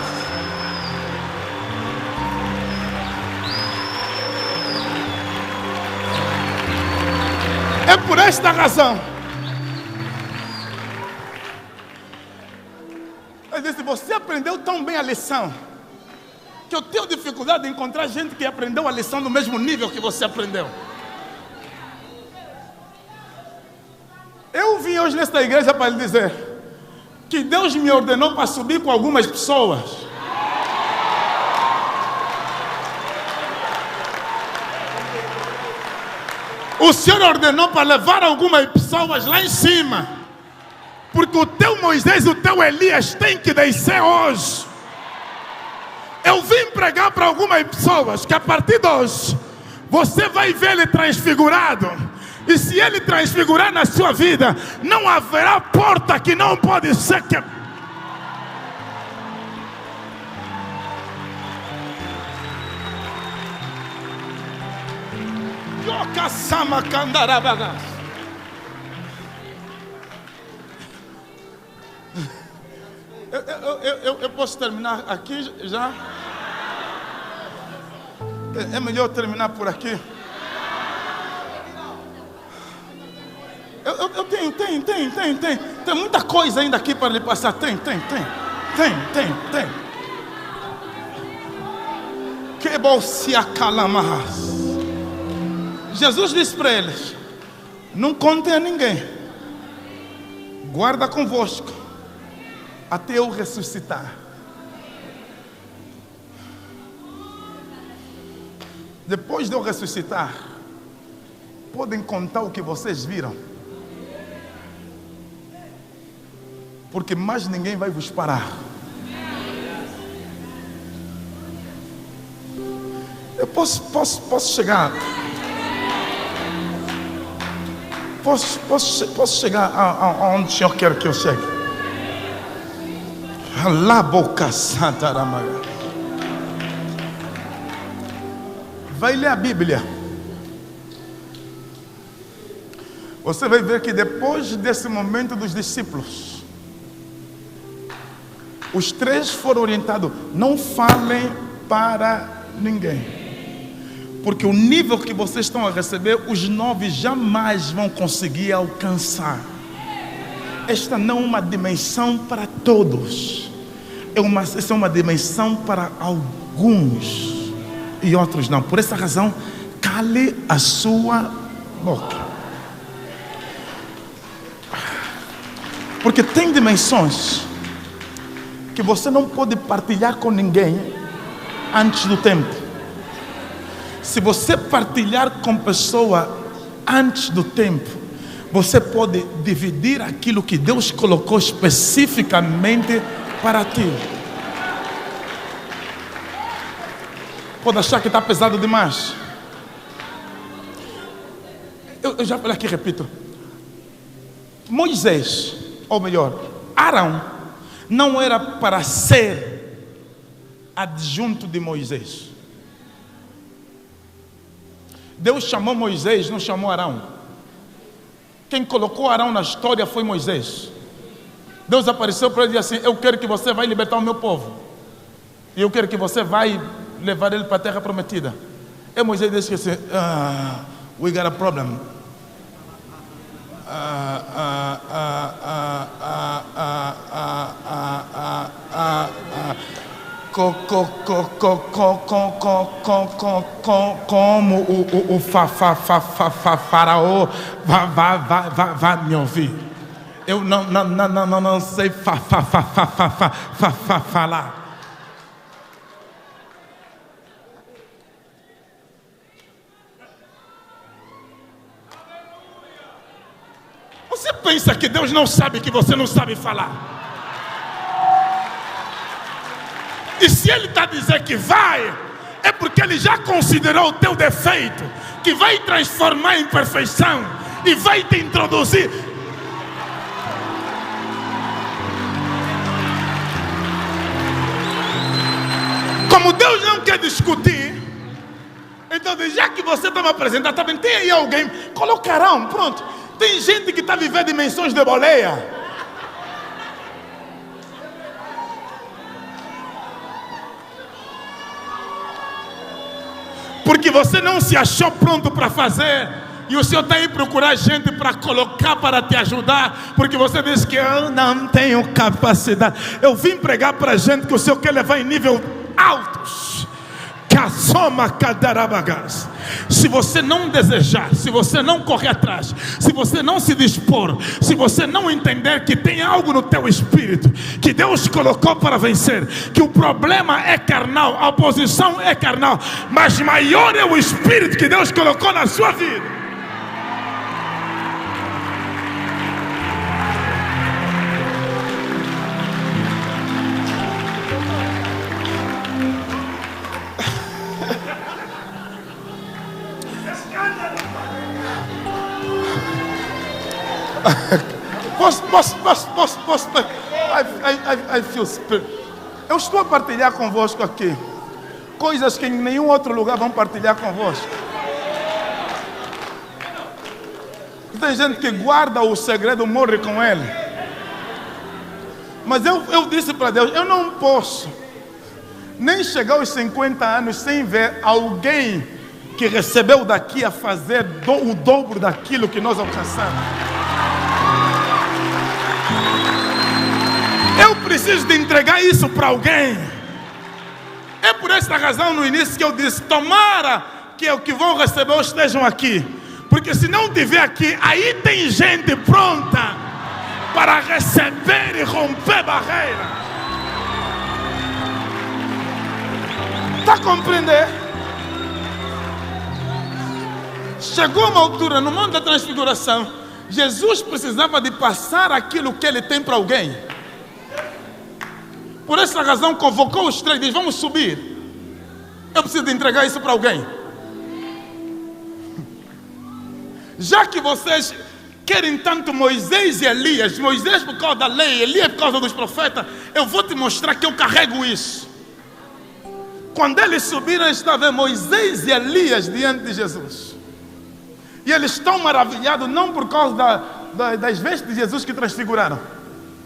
É por esta razão. Ele disse: você aprendeu tão bem a lição que eu tenho dificuldade de encontrar gente que aprendeu a lição no mesmo nível que você aprendeu. Eu vim hoje nesta igreja para lhe dizer que Deus me ordenou para subir com algumas pessoas. O Senhor ordenou para levar algumas pessoas lá em cima, porque o teu Moisés e o teu Elias têm que descer hoje. Eu vim pregar para algumas pessoas que a partir de hoje você vai ver ele transfigurado. E se ele transfigurar na sua vida, não haverá porta que não pode ser quebrada. Eu posso terminar aqui já? É melhor terminar por aqui. Eu tenho. Tem muita coisa ainda aqui para lhe passar. Tem. Que bom se acalamas. Jesus disse para eles: não contem a ninguém, guarda convosco até eu ressuscitar. Depois de eu ressuscitar, podem contar o que vocês viram, porque mais ninguém vai vos parar. Eu posso chegar. Posso chegar aonde o Senhor quer que eu chegue? La boca santa ramaga. Vai ler a Bíblia. Você vai ver que depois desse momento dos discípulos, os três foram orientados: não falem para ninguém. Porque o nível que vocês estão a receber, os 9 jamais vão conseguir alcançar. Esta não é uma dimensão para todos. Essa é uma dimensão para alguns e outros não. Por essa razão, cale a sua boca. Porque tem dimensões que você não pode partilhar com ninguém antes do tempo. Se você partilhar com pessoa antes do tempo, você pode dividir aquilo que Deus colocou especificamente para ti. Pode achar que está pesado demais. Eu já falei aqui, repito. Moisés, ou melhor, Arão, não era para ser adjunto de Moisés. Deus chamou Moisés, não chamou Arão. Quem colocou Arão na história foi Moisés. Deus apareceu para ele e disse assim: eu quero que você vai libertar o meu povo, e eu quero que você vai levar ele para a terra prometida. E Moisés disse assim: we got a problem. Como o faraó vai me ouvir? Eu não sei falar. Você pensa que Deus não sabe que você não sabe falar? E se Ele está dizendo que vai, é porque Ele já considerou o teu defeito, que vai transformar em perfeição e vai te introduzir. Como Deus não quer discutir, então já que você está me apresentando, também tem aí alguém, colocarão, pronto. Tem gente que está vivendo dimensões de boleia. Porque você não se achou pronto para fazer. E o Senhor está aí procurar gente para colocar, para te ajudar. Porque você diz que eu não tenho capacidade. Eu vim pregar para gente que o Senhor quer levar em nível altos. Se você não desejar, se você não correr atrás, se você não se dispor, se você não entender que tem algo no teu espírito que Deus colocou para vencer, que o problema é carnal, a oposição é carnal, mas maior é o espírito que Deus colocou na sua vida. I feel spirit. Eu estou a partilhar convosco aqui coisas que em nenhum outro lugar vão partilhar convosco. Tem gente que guarda o segredo, morre com ele. Mas eu disse para Deus, eu não posso nem chegar aos 50 anos sem ver alguém que recebeu daqui a fazer o dobro daquilo que nós alcançamos. Eu preciso de entregar isso para alguém. É por esta razão no início que eu disse, tomara que os que vão receber estejam aqui. Porque se não tiver aqui, aí tem gente pronta para receber e romper barreira. Está a compreender? Chegou uma altura no Monte da Transfiguração, Jesus precisava de passar aquilo que Ele tem para alguém. Por essa razão convocou os três e disse, vamos subir. Eu preciso de entregar isso para alguém. Já que vocês querem tanto Moisés e Elias, Moisés por causa da lei, Elias por causa dos profetas, eu vou te mostrar que eu carrego isso. Quando eles subiram, estavam Moisés e Elias diante de Jesus. E eles estão maravilhados, não por causa das vestes de Jesus que transfiguraram,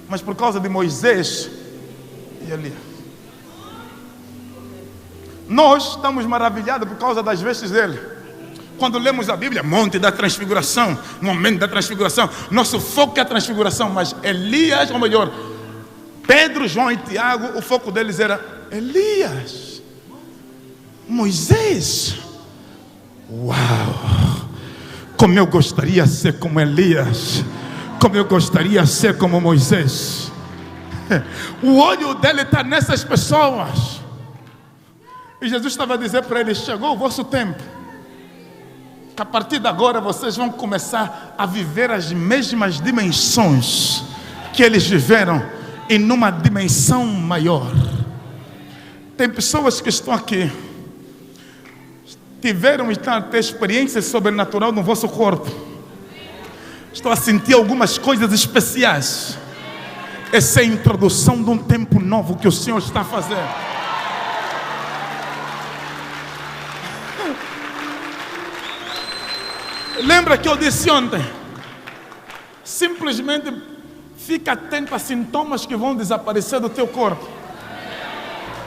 mas por causa de Moisés e Elias. Nós estamos maravilhados por causa das vestes dele. Quando lemos a Bíblia, monte da transfiguração, momento da transfiguração, nosso foco é a transfiguração, mas Elias, ou melhor, Pedro, João e Tiago, o foco deles era Elias, Moisés. Uau! Como eu gostaria de ser como Elias, como eu gostaria de ser como Moisés. O olho dele está nessas pessoas. E Jesus estava a dizer para eles, chegou o vosso tempo, que a partir de agora vocês vão começar a viver as mesmas dimensões que eles viveram, e numa dimensão maior. Tem pessoas que estão aqui, tiveram e estão a ter experiência sobrenatural no vosso corpo. Estou a sentir algumas coisas especiais. Essa é a introdução de um tempo novo que o Senhor está fazendo. Lembra que eu disse ontem? Simplesmente fica atento a sintomas que vão desaparecer do teu corpo.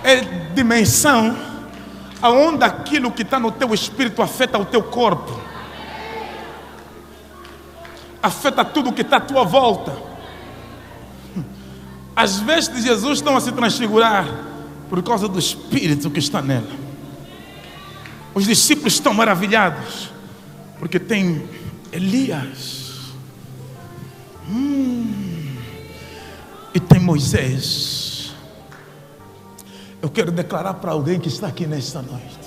É dimensão aonde aquilo que está no teu espírito afeta o teu corpo, afeta tudo que está à tua volta. As vestes de Jesus estão a se transfigurar por causa do espírito que está nela. Os discípulos estão maravilhados porque tem Elias e tem Moisés. Eu quero declarar para alguém que está aqui nesta noite.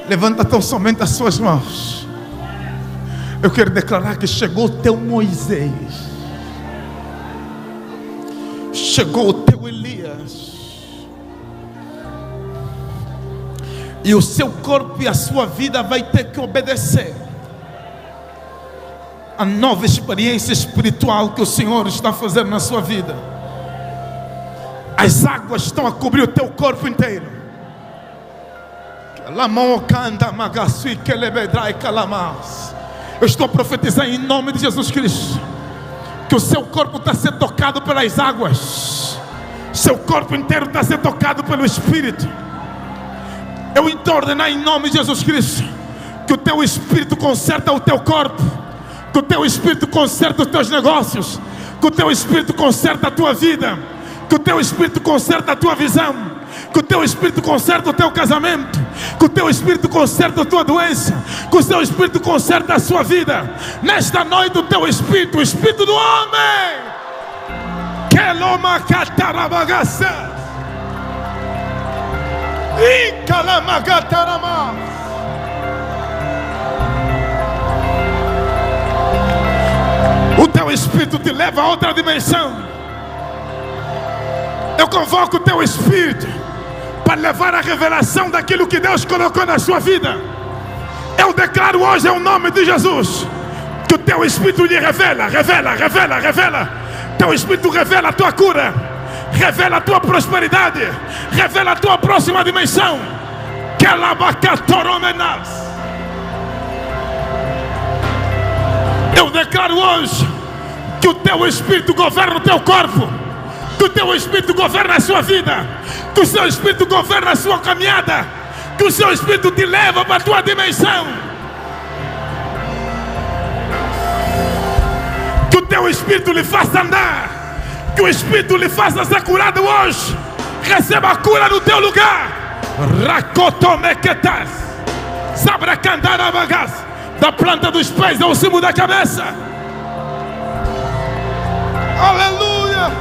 Levanta tão somente as suas mãos. Eu quero declarar que chegou o teu Moisés. chegou o teu Elias, e o seu corpo e a sua vida vai ter que obedecer a nova experiência espiritual que o Senhor está fazendo na sua vida. As águas estão a cobrir o teu corpo inteiro. Eu estou profetizando em nome de Jesus Cristo que o seu corpo está sendo tocado pelas águas. Seu corpo inteiro está sendo tocado pelo Espírito. Eu estou ordenando em nome de Jesus Cristo que o teu Espírito conserta o teu corpo, que o teu Espírito conserta os teus negócios, que o teu Espírito conserta a tua vida, que o teu Espírito conserta a tua visão, que o teu Espírito conserta o teu casamento, que o teu Espírito conserta a tua doença, que o teu Espírito conserta a sua vida. Nesta noite o teu Espírito, o Espírito do homem, que loma catarabagaça e calamagatarama, o teu Espírito te leva a outra dimensão. Eu convoco o teu Espírito para levar a revelação daquilo que Deus colocou na sua vida. Eu declaro hoje em nome de Jesus que o teu Espírito lhe revela. Teu Espírito revela a tua cura, revela a tua prosperidade, revela a tua próxima dimensão. Eu declaro hoje que o teu Espírito governa o teu corpo, que o teu Espírito governa a sua vida, que o seu Espírito governa a sua caminhada, que o seu Espírito te leva para a tua dimensão, que o teu Espírito lhe faça andar, que o Espírito lhe faça ser curado hoje. Receba a cura no teu lugar. Racotomequetas, sabracandarabagas, da planta dos pés ao cimo da cabeça. Aleluia.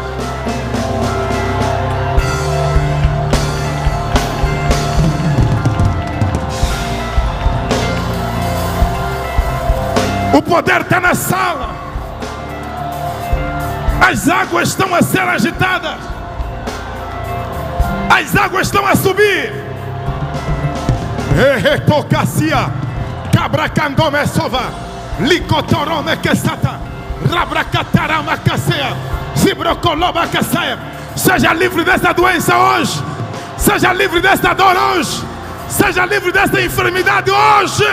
O poder está na sala. As águas estão a ser agitadas. As águas estão a subir. Tocacia, cabracandome sova, licotorome quesata, rabracatarama caceia, zibrocoloba caceia. Seja livre desta doença hoje. Seja livre desta dor hoje. Seja livre desta enfermidade hoje.